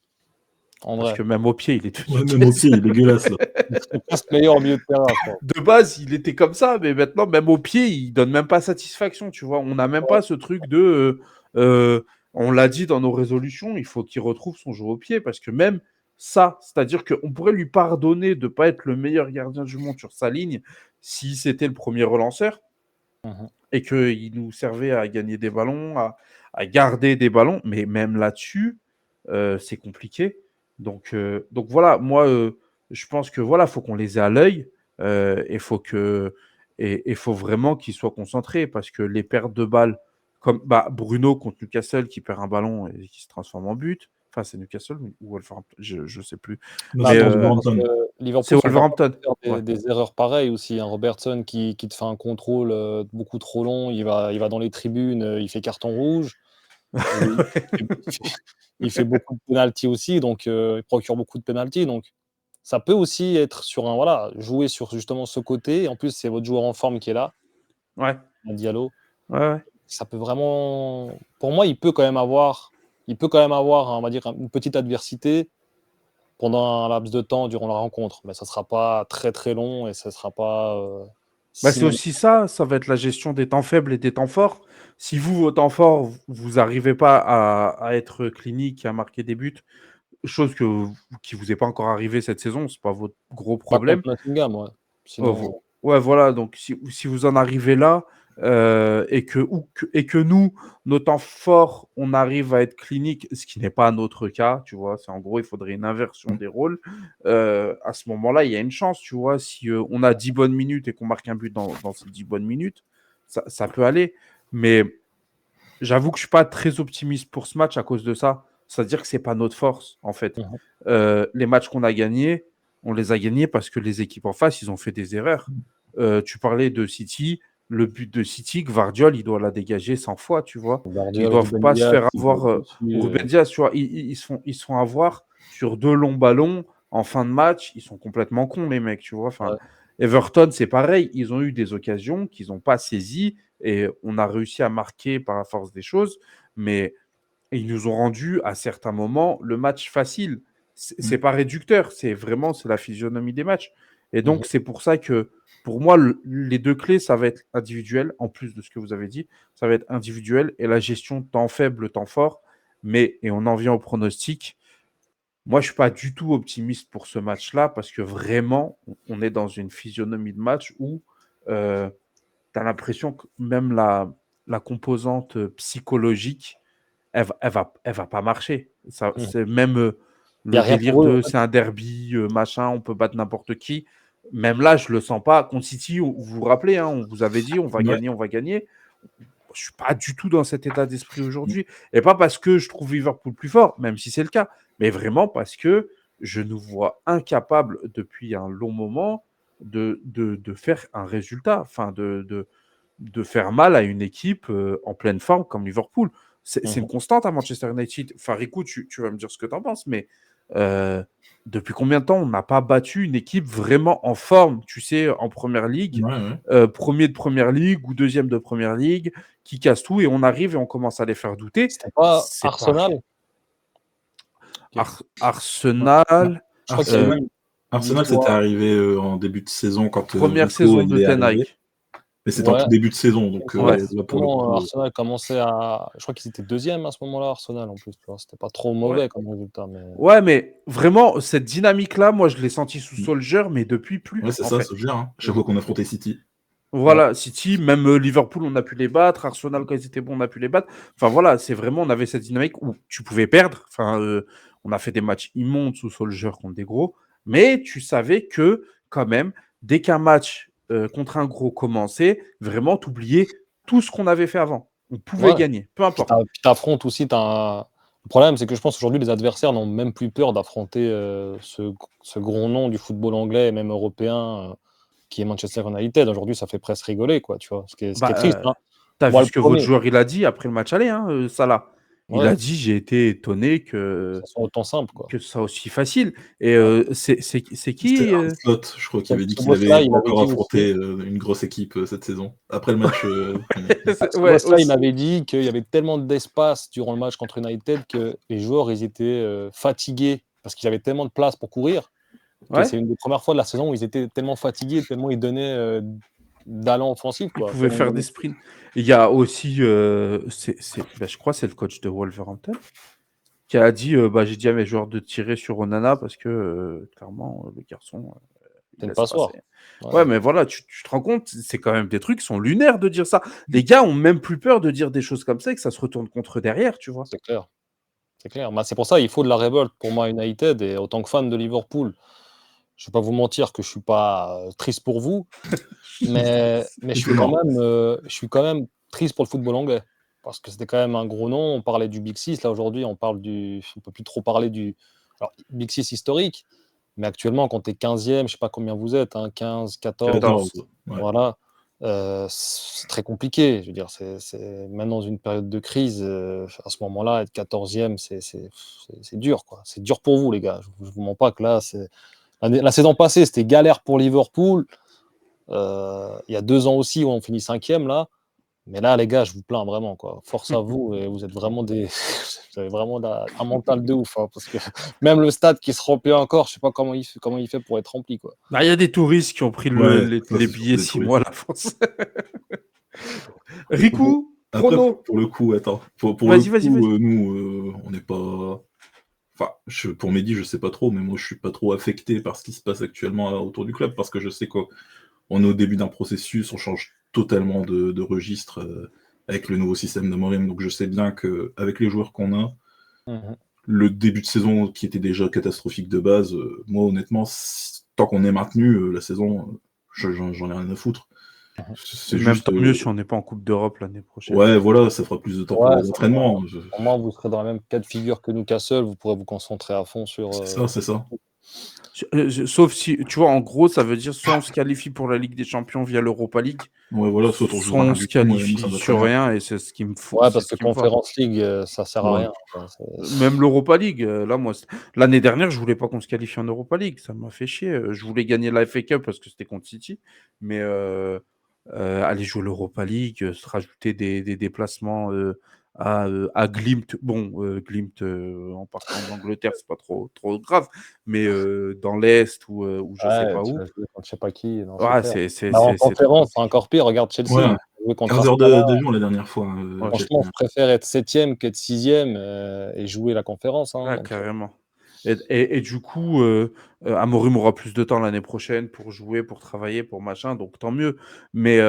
En Parce vrai. que même au pied, il est devenu Ouais, même au pied, il est dégueulasse là. Il serait presque meilleur au milieu de terrain, je pense. De base, il était comme ça, mais maintenant, même au pied, il donne même pas satisfaction, tu vois. On n'a même pas ce truc de. On l'a dit dans nos résolutions, il faut qu'il retrouve son jeu au pied, parce que même ça, c'est-à-dire qu'on pourrait lui pardonner de ne pas être le meilleur gardien du monde sur sa ligne si c'était le premier relanceur Mhm. et qu'il nous servait à gagner des ballons, à garder des ballons, mais même là-dessus, c'est compliqué. Donc voilà, moi, je pense que voilà, faut qu'on les ait à l'œil et faut vraiment qu'ils soient concentrés parce que les pertes de balles, comme Bruno contre Newcastle qui perd un ballon et qui se transforme en but. Enfin, c'est Newcastle ou Wolverhampton, je ne sais plus. Non, Mais c'est Mais attention, parce Wolverhampton. que c'est Liverpool sont capables Wolverhampton. de faire Ouais. des erreurs pareilles aussi, hein. Robertson qui te fait un contrôle beaucoup trop long, il va dans les tribunes, il fait carton rouge. Et il fait beaucoup de pénaltys aussi, donc il procure beaucoup de pénaltys. Donc ça peut aussi être sur un voilà, jouer sur justement ce côté. Et en plus, c'est votre joueur en forme qui est là, Ouais. Diallo. Ouais, ouais. Ça peut vraiment, pour moi, il peut quand même avoir, on va dire, une petite adversité pendant un laps de temps durant la rencontre, mais ça sera pas très très long et ça sera pas C'est aussi ça, ça va être la gestion des temps faibles et des temps forts. Si vous, vos temps forts, vous n'arrivez pas à être clinique, à marquer des buts, chose qui vous est pas encore arrivée cette saison, c'est pas votre gros pas contre problème. Nottingham, ouais. Sinon, Ouais, voilà, donc si vous en arrivez là, et que nous, nos temps forts, on arrive à être clinique, ce qui n'est pas notre cas, tu vois, c'est en gros, il faudrait une inversion des rôles. À ce moment-là, il y a une chance, tu vois, si on a 10 bonnes minutes et qu'on marque un but dans ces 10 bonnes minutes, ça peut aller. Mais j'avoue que je suis pas très optimiste pour ce match à cause de ça. C'est-à-dire que c'est pas notre force, en fait. mhm. Les matchs qu'on a gagnés, on les a gagnés parce que les équipes en face, ils ont fait des erreurs. Tu parlais de City, le but de City, Gvardiol, il doit la dégager 100 fois, tu vois. Ils Guardiola, doivent Ruben pas se Dias, faire il va avoir. dessus, Ruben Dias, tu vois, ils se font avoir sur 2 longs ballons en fin de match. Ils sont complètement cons, les mecs, tu vois. Enfin, ouais. Everton, c'est pareil. Ils ont eu des occasions qu'ils n'ont pas saisies et on a réussi à marquer par la force des choses, mais ils nous ont rendu à certains moments le match facile. C'est pas réducteur, c'est la physionomie des matchs. Et Mhm. donc c'est pour ça que pour moi les deux clés ça va être individuel en plus de ce que vous avez dit, ça va être individuel et la gestion temps faible, temps fort. Mais et on en vient au pronostic. Moi, je suis pas du tout optimiste pour ce match-là parce que vraiment, on est dans une physionomie de match où euh, tu as l'impression que même la composante psychologique, elle va pas marcher. Ça, Mhm. c'est même Il n'y a le rien délire pour eux. de c'est un derby, machin, on peut battre n'importe qui. Même là, je le sens pas. Contre City, vous vous rappelez, hein, on vous avait dit on va Ouais. gagner, on va gagner. Je suis pas du tout dans cet état d'esprit aujourd'hui. Et pas parce que je trouve Liverpool plus fort, même si c'est le cas, mais vraiment parce que je nous vois incapables depuis un long moment de faire un résultat, enfin de faire mal à une équipe en pleine forme comme Liverpool. C'est une constante à Manchester United. Enfin, Rico, tu vas me dire ce que tu en penses, mais depuis combien de temps on n'a pas battu une équipe vraiment en forme, tu sais, en première ligue, premier de première ligue ou deuxième de première ligue, qui casse tout et on arrive et on commence à les faire douter. C'était pas C'est Arsenal. Arsenal. Je crois qu'il y a eu une Arsenal, c'était victoire. arrivé en début de saison quand Première Rico saison de il est Ten arrivé. Hag. Mais c'était en tout début de saison, donc Ouais. là, pour le coup, Arsenal commençait à. Je crois qu'ils étaient deuxième à ce moment-là, Arsenal en plus. Tu vois. C'était pas trop mauvais comme résultat. Mais... Ouais, mais vraiment, cette dynamique-là, moi, je l'ai senti sous Solskjaer, mais depuis plus. Ouais, c'est en ça, fait. Solskjaer. Hein. Chaque fois qu'on affrontait City. Voilà, City, même Liverpool, on a pu les battre. Arsenal, quand ils étaient bons, on a pu les battre. Enfin voilà, c'est vraiment, on avait cette dynamique où tu pouvais perdre. Enfin, on a fait des matchs immondes sous Solskjaer contre des gros, mais tu savais que quand même, dès qu'un match contre un gros commençait, vraiment, t'oubliais tout ce qu'on avait fait avant. On pouvait gagner, peu importe. Puis t'affrontes aussi. Le problème, c'est que je pense qu'aujourd'hui, les adversaires n'ont même plus peur d'affronter ce gros nom du football anglais et même européen. Qui est Manchester United. Aujourd'hui, ça fait presque rigoler, quoi, tu vois. Ce qui est triste. Hein. T'as Moi, vu ce que votre joueur il a dit après le match aller, hein, Salah. Il a dit j'ai été étonné que ça soit autant simple, quoi. que ce soit aussi facile. Et c'est qui C'était Slot, je crois, qui avait dit qu'il avait encore affronté une grosse équipe cette saison. Après le match. Il avait dit qu'il y avait tellement d'espace durant le match contre United que les joueurs ils étaient fatigués parce qu'ils avaient tellement de place pour courir. C'est une des premières fois de la saison où ils étaient tellement fatigués, tellement ils donnaient d'allant offensif. Ils pouvaient faire des sprints. Il y a aussi, je crois que c'est le coach de Wolverhampton qui a dit j'ai dit à mes joueurs de tirer sur Onana parce que clairement, le garçon. C'est une passoire. Ouais, mais voilà, tu te rends compte, c'est quand même des trucs qui sont lunaires de dire ça. Les gars ont même plus peur de dire des choses comme ça et que ça se retourne contre eux derrière, tu vois. C'est clair. C'est clair. C'est pour ça qu'il faut de la révolte pour moi United. Et en tant que fan de Liverpool, je ne vais pas vous mentir que je ne suis pas triste pour vous, mais je suis quand même triste pour le football anglais. Parce que c'était quand même un gros nom. On parlait du Big Six. Là, aujourd'hui, on ne peut plus trop parler du Big Six historique. Mais actuellement, quand tu es 15e, je ne sais pas combien vous êtes, hein, 15, 14, voilà, c'est très compliqué. Je veux dire, c'est même dans une période de crise, à ce moment-là, être 14e, c'est dur, quoi. C'est dur pour vous, les gars. Je ne vous mens pas que là, la saison passée, c'était galère pour Liverpool. Il y a 2 ans aussi, où on finit 5e, là. Mais là, les gars, je vous plains vraiment, quoi. Force à vous, et vous êtes vraiment vous avez vraiment un mental de ouf, hein, parce que même le stade qui se remplit encore, je sais pas comment il fait pour être rempli, quoi. Il y a des touristes qui ont pris les billets 6 mois à la France. Riku, prono. Pour le coup, attends. Vas-y. Nous, on n'est pas. Enfin, pour Mehdi, je sais pas trop, mais moi, je suis pas trop affecté par ce qui se passe actuellement autour du club, parce que je sais qu'on est au début d'un processus, on change totalement de registre avec le nouveau système d'Amorim. Donc je sais bien qu'avec les joueurs qu'on a, le début de saison qui était déjà catastrophique de base, moi honnêtement, tant qu'on est maintenu, la saison, j'en ai rien à foutre. C'est même tant mieux si on n'est pas en Coupe d'Europe l'année prochaine. Ouais, voilà, ça fera plus de temps pour l'entraînement. Pour moi, vous serez dans la même cas de figure que Newcastle, vous pourrez vous concentrer à fond sur... C'est ça. Sauf si, tu vois, en gros, ça veut dire soit on se qualifie pour la Ligue des Champions via l'Europa League, soit on se qualifie sur rien, et c'est ce qu'il me faut. Ouais, parce que Conference League, ça sert à rien. Même l'Europa League, là, moi, l'année dernière, je voulais pas qu'on se qualifie en Europa League, ça m'a fait chier. Je voulais gagner la FA Cup parce que c'était contre City, mais aller jouer l'Europa League, se rajouter des déplacements à Glimt. Bon, Glimt en partant d'Angleterre, c'est pas trop grave, mais dans l'Est ou je sais pas où. Je sais pas qui. Non, en conférence, c'est encore pire. Regarde Chelsea. Ouais. 15 heures d'avion la dernière fois. Franchement, je préfère être 7e qu'être 6e et jouer la conférence. Hein, carrément. Et du coup, Amorim aura plus de temps l'année prochaine pour jouer, pour travailler, pour machin, donc tant mieux. Mais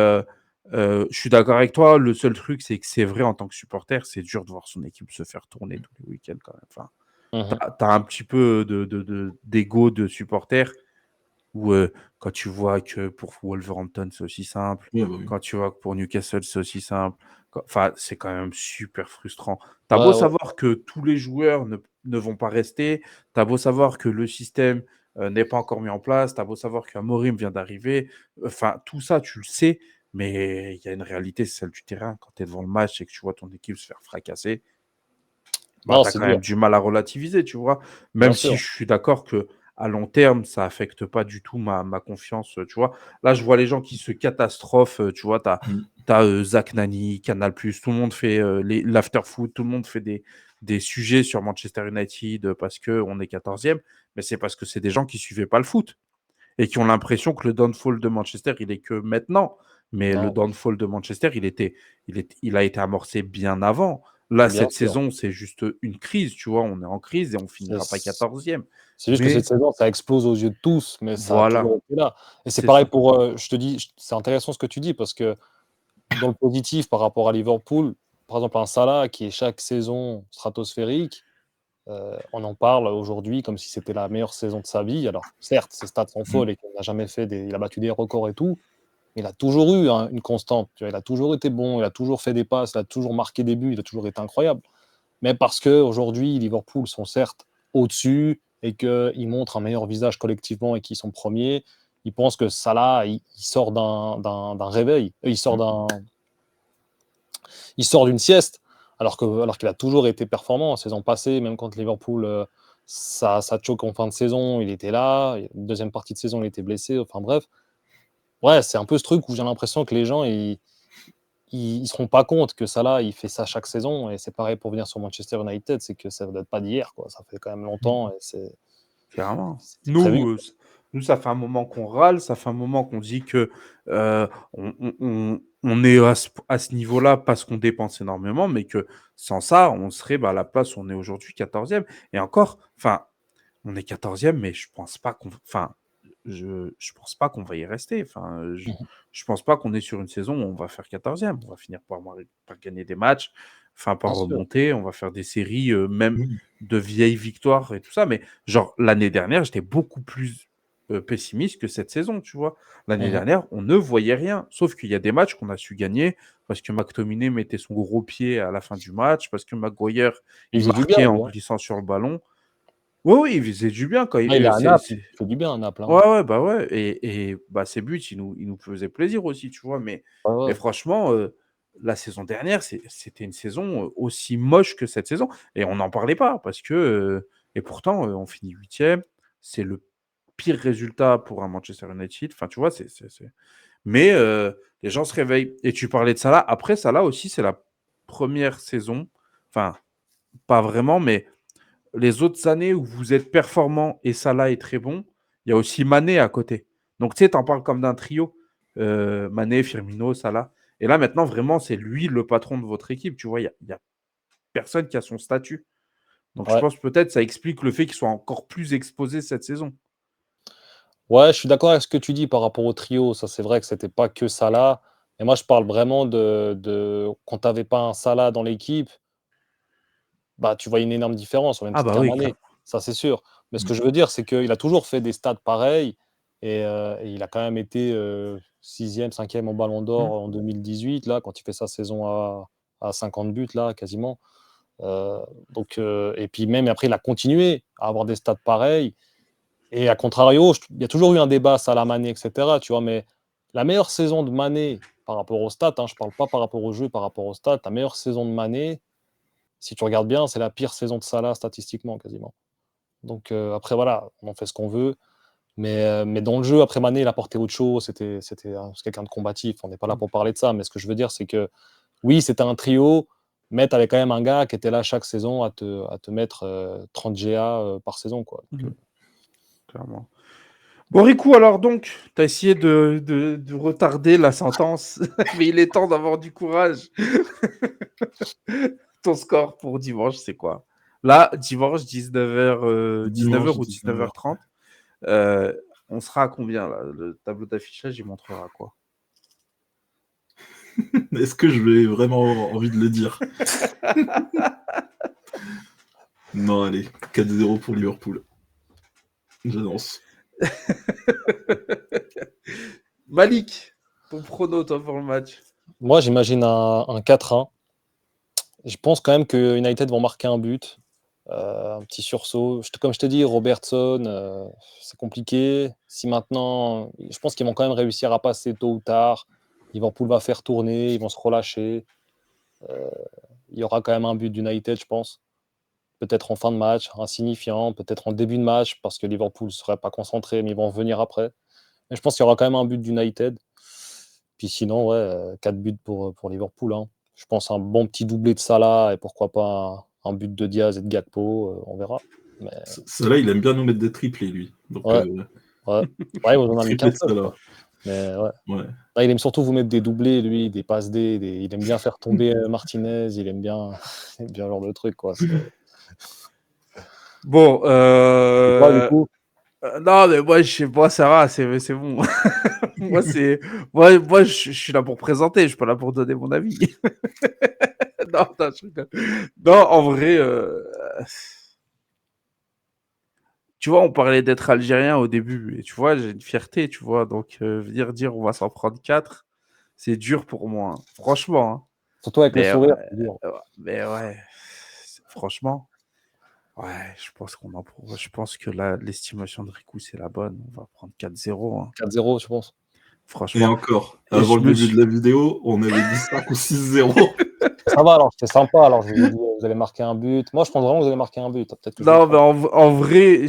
Je suis d'accord avec toi. Le seul truc, c'est que c'est vrai, en tant que supporter, c'est dur de voir son équipe se faire tourner tous les week-ends quand même. Enfin, Mhm. t'as un petit peu d'ego de supporter où quand tu vois que pour Wolverhampton, c'est aussi simple, Oui, bah oui. quand tu vois que pour Newcastle, c'est aussi simple, enfin, c'est quand même super frustrant. T'as beau Ouais, ouais, savoir que tous les joueurs ne vont pas rester, t'as beau savoir que le système n'est pas encore mis en place, t'as beau savoir qu'Amorim vient d'arriver, enfin, tout ça, tu le sais, mais il y a une réalité, c'est celle du terrain. Quand tu es devant le match et que tu vois ton équipe se faire fracasser, bah, non, tu as c'est quand dur, même du mal à relativiser, tu vois. bien Même si sûr. je suis d'accord que à long terme, ça affecte pas du tout ma confiance, tu vois. Là, je vois les gens qui se catastrophent, tu vois. Mm. T'as Zach Nani, Canal+, tout le monde fait l'after-foot, tout le monde fait des sujets sur Manchester United parce qu'on est 14e, mais c'est parce que c'est des gens qui suivaient pas le foot et qui ont l'impression que le downfall de Manchester, il est que maintenant. Mais le Non, downfall de Manchester, il a été amorcé bien avant. Là, bien cette sûr. saison, c'est juste une crise, tu vois. On est en crise et on C'est finira pas 14e. c'est juste que cette Mais saison, ça explose aux yeux de tous, mais ça a voilà, toujours été là. Et c'est c'est pareil ça. pour, je te dis, c'est intéressant ce que tu dis parce que dans le positif par rapport à Liverpool, par exemple, un Salah qui est chaque saison stratosphérique, on en parle aujourd'hui comme si c'était la meilleure saison de sa vie. Alors, certes, ses stats sont Mm. folles et qu'il n'a jamais fait il a battu des records et tout, mais il a toujours eu une constante. Tu vois, il a toujours été bon, il a toujours fait des passes, il a toujours marqué des buts, il a toujours été incroyable. Mais parce qu'aujourd'hui, Liverpool sont certes au-dessus et qu'ils montrent un meilleur visage collectivement et qu'ils sont premiers, ils pensent que Salah, il sort d'un réveil, il sort d'une sieste, alors qu'il a toujours été performant en saison passée, même quand Liverpool, ça choque en fin de saison, il était là, deuxième partie de saison, il était blessé, enfin bref. Ouais, c'est un peu ce truc où j'ai l'impression que les gens, ils se rendent pas compte que Salah, il fait ça chaque saison, et c'est pareil pour venir sur Manchester United, c'est que ça ne date pas d'hier, quoi. Ça fait quand même longtemps, et Clairement. c'était prévu. Nous, ça fait un moment qu'on râle, ça fait un moment qu'on dit que on est à ce niveau-là parce qu'on dépense énormément, mais que sans ça, on serait à la place où on est aujourd'hui, 14e. Et encore, enfin, on est 14e, mais je pense pas qu'on. Enfin, je pense pas qu'on va y rester. Enfin, Mhm. je pense pas qu'on est sur une saison où on va faire 14e. On va finir par gagner des matchs, enfin par Bien sûr. remonter, on va faire des séries, même Oui. de vieilles victoires et tout ça. Mais genre, l'année dernière, j'étais beaucoup plus pessimiste que cette saison, tu vois. L'année Mhm. dernière, on ne voyait rien. Sauf qu'il y a des matchs qu'on a su gagner parce que McTominay mettait son gros pied à la fin du match, parce que Maguire, Il il faisait du bien, marquait en lui, hein. glissant sur le ballon. Oui, oui, il faisait du bien quand Ah, il est à Naples, il fait du bien à Naples, hein. Ouais, ouais, bah ouais. Et bah, ses buts, ils nous faisaient plaisir aussi, tu vois. Ouais, Mais ouais. franchement, la saison dernière, c'était une saison aussi moche que cette saison. Et on n'en parlait pas parce que. Et pourtant, on finit 8e. C'est le pire résultat pour un Manchester United. Enfin, tu vois, Mais les gens se réveillent. Et tu parlais de Salah. Après, Salah aussi, c'est la première saison. Enfin, pas vraiment, mais les autres années où vous êtes performant et Salah est très bon, il y a aussi Mané à côté. Donc, tu sais, tu en parles comme d'un trio. Mané, Firmino, Salah. Et là, maintenant, vraiment, c'est lui le patron de votre équipe. Tu vois, il y a personne qui a son statut. Donc, je Ouais. pense peut-être ça explique le fait qu'il soit encore plus exposé cette saison. Ouais, je suis d'accord avec ce que tu dis par rapport au trio. Ça, c'est vrai que c'était pas que Salah. Et moi, je parle vraiment de quand tu n'avais pas un Salah dans l'équipe, bah, tu vois une énorme différence, au même Ah titre bah qu'un oui, Mané. clairement. Ça, c'est sûr. Mais ce Mm. que je veux dire, c'est qu'il a toujours fait des stats pareils et il a quand même été 6e, 5e en Ballon d'Or Hmm. en 2018, là, quand il fait sa saison à 50 buts, là, quasiment. Et puis même après, il a continué à avoir des stats pareils. Et à contrario, il y a toujours eu un débat Salah Mané, etc. Tu vois, mais la meilleure saison de Mané par rapport aux stats, hein, je ne parle pas par rapport au jeu, par rapport aux stats, la meilleure saison de Mané, si tu regardes bien, c'est la pire saison de Salah statistiquement quasiment. Donc après, voilà, on en fait ce qu'on veut. Mais dans le jeu, après Mané, il apportait autre chose. C'est quelqu'un de combatif. On n'est pas là pour parler de ça. Mais ce que je veux dire, c'est que oui, c'était un trio, mais tu avais quand même un gars qui était là chaque saison à te mettre 30 GA par saison, quoi. Donc, Mhm. Clairement. Bon, Rico, alors donc, tu as essayé de retarder la sentence, mais il est temps d'avoir du courage. Ton score pour dimanche, c'est quoi? Là, dimanche, 19h, 19 Dimanche, heures ou 19h. 19h30. On sera à combien là? Le tableau d'affichage, il montrera quoi? Est-ce que je vais vraiment avoir envie de le dire? Non, allez, 4-0 pour Liverpool. J'annonce. Malik, ton prono, toi, pour le match. Moi, j'imagine un 4-1. Je pense quand même que United vont marquer un but. Un petit sursaut. Comme je te dis, Robertson, c'est compliqué. Si maintenant, je pense qu'ils vont quand même réussir à passer tôt ou tard. Liverpool va faire tourner, ils vont se relâcher. Il y aura quand même un but d'United, je pense. Peut-être en fin de match, insignifiant. Peut-être en début de match, parce que Liverpool ne serait pas concentré, mais ils vont revenir après. Mais je pense qu'il y aura quand même un but d'United. Puis sinon, ouais, 4 buts pour Liverpool. Hein. Je pense un bon petit doublé de Salah et pourquoi pas un but de Diaz et de Gakpo. On verra. Mais... Cela, il aime bien nous mettre des triplés, lui. Donc, ouais. Ouais, il en a mis triplé 15. de Salah. Mais ouais. Ouais. Là, il aime surtout vous mettre des doublés, lui, des passes D. Il aime bien faire tomber Martinez. Il aime bien ce genre de truc, quoi. Bon, Et toi, du coup, non, mais moi, je sais pas, ça va, c'est bon. moi, je suis là pour présenter, je suis pas là pour donner mon avis. Non, je rigole. Non, en vrai, tu vois, on parlait d'être algérien au début, et tu vois, j'ai une fierté, tu vois, donc venir dire on va s'en prendre 4, c'est dur pour moi, hein. Franchement. Hein. surtout avec le Mais, sourire, c'est dur. mais ouais, franchement, ouais, je pense que l'estimation de Riku, c'est la bonne. On va prendre 4-0. Hein. 4-0, je pense. Et Franchement. encore, avant le début de la vidéo, on avait dit 5 ou 6-0. Ça va, alors c'était sympa. Alors je vous ai dit, vous allez marquer un but. Moi, je pense vraiment que vous allez marquer un but. Peut-être que je me Non, mais trompe. en vrai,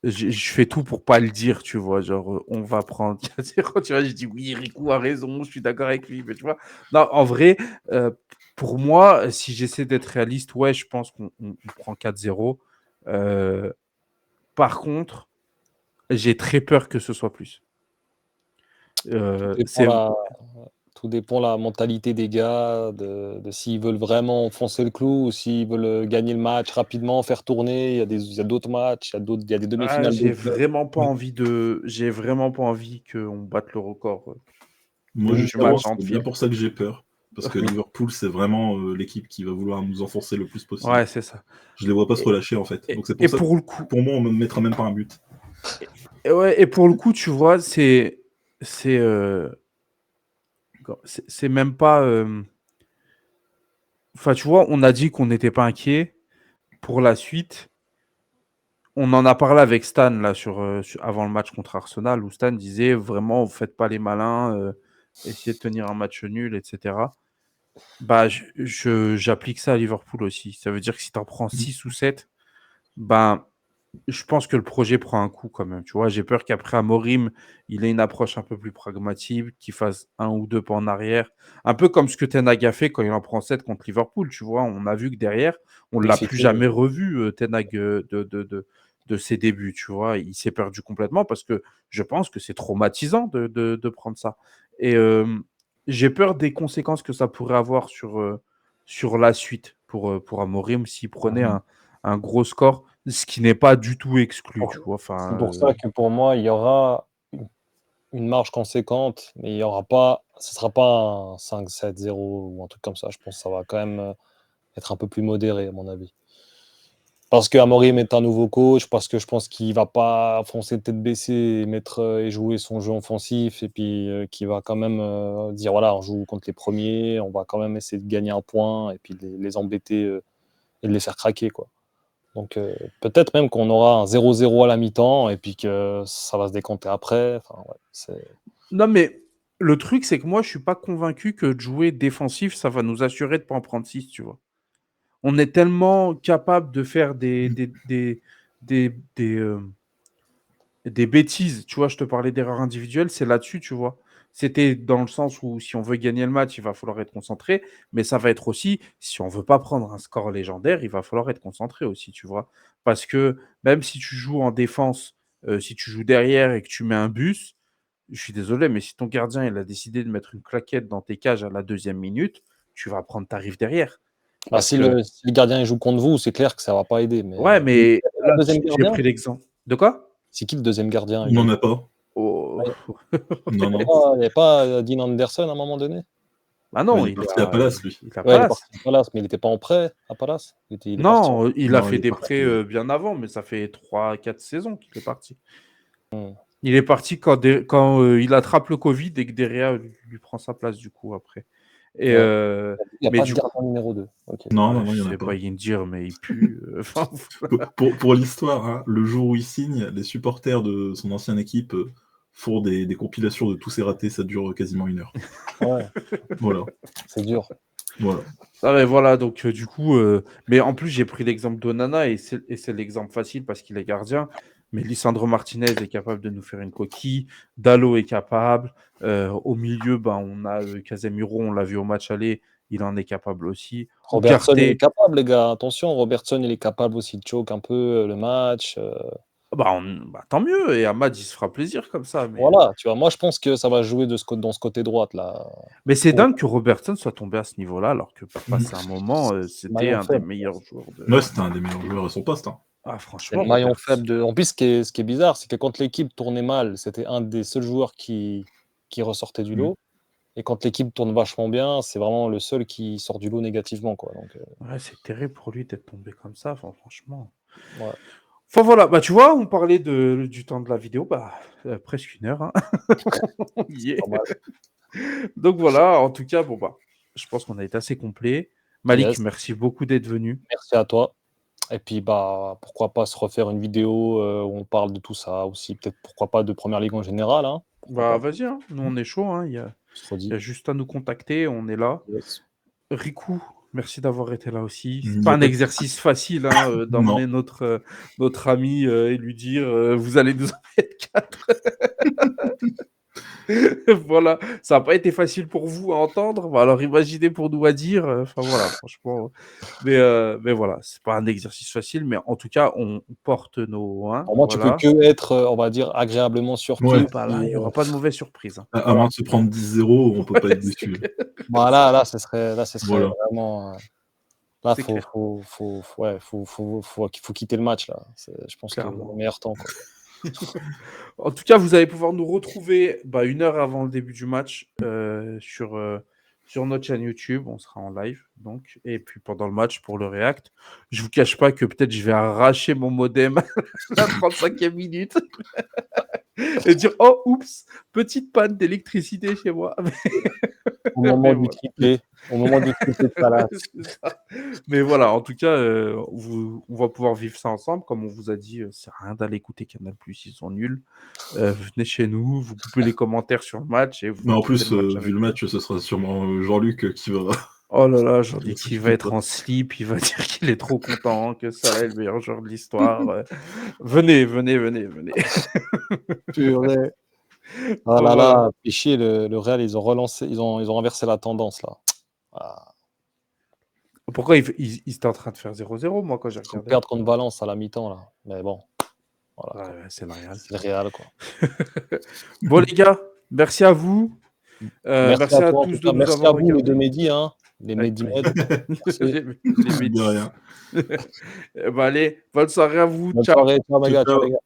je fais tout pour pas le dire, tu vois. Genre, on va prendre 4-0. Tu vois, je dis oui, Riku a raison, je suis d'accord avec lui. Mais tu vois, non, en vrai, pour moi, si j'essaie d'être réaliste, ouais, je pense qu'on prend 4-0. Par contre, j'ai très peur que ce soit plus. Tout dépend C'est Tout dépend la mentalité des gars, de s'ils veulent vraiment enfoncer le clou ou s'ils veulent gagner le match rapidement, faire tourner. Il y a d'autres matchs, il y a des demi-finales. j'ai vraiment pas envie qu'on batte le record Moi, du match justement, c'est entier. bien pour ça que j'ai peur. Parce que Liverpool, c'est vraiment l'équipe qui va vouloir nous enfoncer le plus possible. Ouais, c'est ça. Je les vois pas se relâcher, en fait. Donc, c'est pour Et ça pour le coup, que, pour moi, on ne mettra même pas un but. et pour le coup, tu vois, c'est même pas. Enfin, tu vois, on a dit qu'on n'était pas inquiet pour la suite. On en a parlé avec Stan là avant le match contre Arsenal où Stan disait vraiment, vous faites pas les malins, essayez de tenir un match nul, etc. Bah, j'applique ça à Liverpool aussi. Ça veut dire que si tu en prends 6 ou 7, ben, je pense que le projet prend un coup quand même. Tu vois, j'ai peur qu'après Amorim, il ait une approche un peu plus pragmatique, qu'il fasse un ou deux pas en arrière. Un peu comme ce que Ten Hag a fait quand il en prend 7 contre Liverpool. Tu vois, on a vu que derrière, on ne l'a plus jamais revu, Ten Hag, de ses débuts. Tu vois, il s'est perdu complètement parce que je pense que c'est traumatisant de prendre ça. Et j'ai peur des conséquences que ça pourrait avoir sur la suite pour Amorim s'il prenait un gros score, ce qui n'est pas du tout exclu, tu vois. Enfin, C'est pour ça que pour moi, il y aura une marge conséquente, mais il y aura pas, ce ne sera pas un 5-7-0 ou un truc comme ça. Je pense que ça va quand même être un peu plus modéré, à mon avis. Parce qu'Amorim est un nouveau coach, parce que je pense qu'il ne va pas foncer tête baissée et jouer son jeu offensif, et puis qu'il va quand même dire voilà, on joue contre les premiers, on va quand même essayer de gagner un point, et puis les embêter et de les faire craquer, quoi. Donc peut-être même qu'on aura un 0-0 à la mi-temps, et puis que ça va se décompter après. Enfin, ouais, non, mais le truc, c'est que moi, je ne suis pas convaincu que de jouer défensif, ça va nous assurer de ne pas en prendre 6, tu vois. On est tellement capable de faire des bêtises. Tu vois, je te parlais d'erreurs individuelles, c'est là-dessus, tu vois. C'était dans le sens où si on veut gagner le match, il va falloir être concentré, mais ça va être aussi, si on veut pas prendre un score légendaire, il va falloir être concentré aussi, tu vois. Parce que même si tu joues en défense, si tu joues derrière et que tu mets un bus, je suis désolé, mais si ton gardien il a décidé de mettre une claquette dans tes cages à la 2e minute, tu vas prendre ta rive derrière. Parce si que, le gardien il joue contre vous, c'est clair que ça ne va pas aider. Mais ouais, mais le là, deuxième j'ai gardien, pris l'exemple. De quoi? c'est qui le deuxième gardien, On n'en a pas. Oh. Non, non. Il n'y avait pas Dean Anderson à un moment donné? Ah non, Il est parti à Palace, lui. Il a Ouais, il est Palace. parti à Palace, mais il n'était pas en prêt à Palace. Il est parti en... Non, il Non, a fait il est des parti, prêts bien avant, mais ça fait 3-4 saisons qu'il est parti. Il est parti quand il attrape le Covid et que Derrea lui prend sa place du coup après. Et Ouais. Il n'y a mais pas du de coup, gardien numéro 2. Ok. Non, non, non, il je n'y en a sais pas. pas dire, mais il pue. Enfin, Pour l'histoire, hein, le jour où il signe, les supporters de son ancienne équipe font des compilations de tous ses ratés, ça dure quasiment 1 heure. Ouais, Voilà. c'est dur. Voilà. ah mais voilà, donc du coup, mais en plus j'ai pris l'exemple d'Onana et c'est l'exemple facile parce qu'il est gardien. Mais Lisandro Martinez est capable de nous faire une coquille. Dalot est capable. Au milieu, ben, on a Casemiro, on l'a vu au match aller, il en est capable aussi. Robertson, il est Ougarté, capable, les gars. Attention, Robertson, il est capable aussi de choke un peu le match. tant mieux. Et Ahmad, il se fera plaisir comme ça. Mais, Voilà, tu vois. Moi, je pense que ça va jouer dans ce côté droite, là. mais c'est Oh, dingue que Robertson soit tombé à ce niveau-là, alors que pour passer un moment, c'était maillon un des faible. meilleurs joueurs de. Ouais, c'était un des meilleurs joueurs à son poste. Hein. Ah, C'est franchement, le maillon Robertson. faible de. En plus, ce qui est bizarre, c'est que quand l'équipe tournait mal, c'était un des seuls joueurs qui ressortait du lot. Et quand l'équipe tourne vachement bien, c'est vraiment le seul qui sort du lot négativement, quoi. Donc, Ouais, c'est terrible pour lui d'être tombé comme ça, enfin, franchement. ouais. Enfin voilà, bah tu vois, on parlait du temps de la vidéo, bah presque 1 heure. Hein. On y est. Pas mal. Donc voilà, en tout cas, bon bah, je pense qu'on a été assez complet. Malik, Yes. merci beaucoup d'être venu. Merci à toi. Et puis, bah, pourquoi pas se refaire une vidéo où on parle de tout ça aussi. Peut-être, pourquoi pas, de Première Ligue en général. Hein. Pourquoi Bah pas. vas-y, hein, nous on est chaud, hein, il y On se a redit. juste à nous contacter, on est là. Yes. Riku, merci d'avoir été là aussi. Il C'est n'y pas a un pas de- exercice facile hein, Non. d'emmener notre ami et lui dire vous allez nous en mettre 4. Voilà, ça n'a pas été facile pour vous à entendre. Bah, alors imaginez pour nous à dire. Enfin voilà, franchement. Mais voilà, c'est pas un exercice facile, mais en tout cas, on porte nos. Hein, Pour moi, tu peux voilà. que être, on va dire, agréablement surpris. Ouais. Ah bah là, Puis, il n'y aura pas de mauvaise surprise. Hein. À moins de se prendre 10-0, on peut pas être C'est déçu. clair. voilà, là, ce serait Voilà. vraiment. Là, C'est clair. faut quitter le match, là. Je pense que c'est Clairement. le meilleur temps, quoi. En tout cas, vous allez pouvoir nous retrouver 1 heure avant le début du match sur notre chaîne YouTube. On sera en live, donc. Et puis pendant le match pour le React. Je vous cache pas que peut-être je vais arracher mon modem à la 35e minute et dire oh oups, petite panne d'électricité chez moi. Au moment du voilà. triplé, au moment du triplé de Salah. C'est ça. Mais voilà, en tout cas, on va pouvoir vivre ça ensemble. Comme on vous a dit, c'est rien d'aller écouter Canal+, ils sont nuls. Venez chez nous, vous coupez les commentaires sur le match et vous Mais en regardez plus, le match vu avec le nous. match, ce sera sûrement Jean-Luc qui va. Oh là là, j'en qui va dis qu'il s'occuper va de être ça. en slip, il va dire qu'il est trop content, que ça est le meilleur joueur de l'histoire. Venez. Purée. Ah là là, fait chier, le Real, ils ont relancé, ils ont inversé la tendance, là. Ah, Pourquoi ils étaient en train de faire 0-0, moi, quand j'ai ils vont regardé? perdre contre Valence à la mi-temps, là. Mais bon, voilà, quoi. Ouais, c'est le Real. C'est le Real, quoi. Bon, les gars, merci à vous. Merci à toi, en tout tous de cas. nous Merci à avoir vous, les deux regardés. Mehdi, hein. Les Avec Mehdi plaisir. Med. Merci. Les De métis. rien. Allez, bonne soirée à vous. Bonne Ciao. soirée. Ciao, mes Ciao, gars. Ciao, ciao. les gars.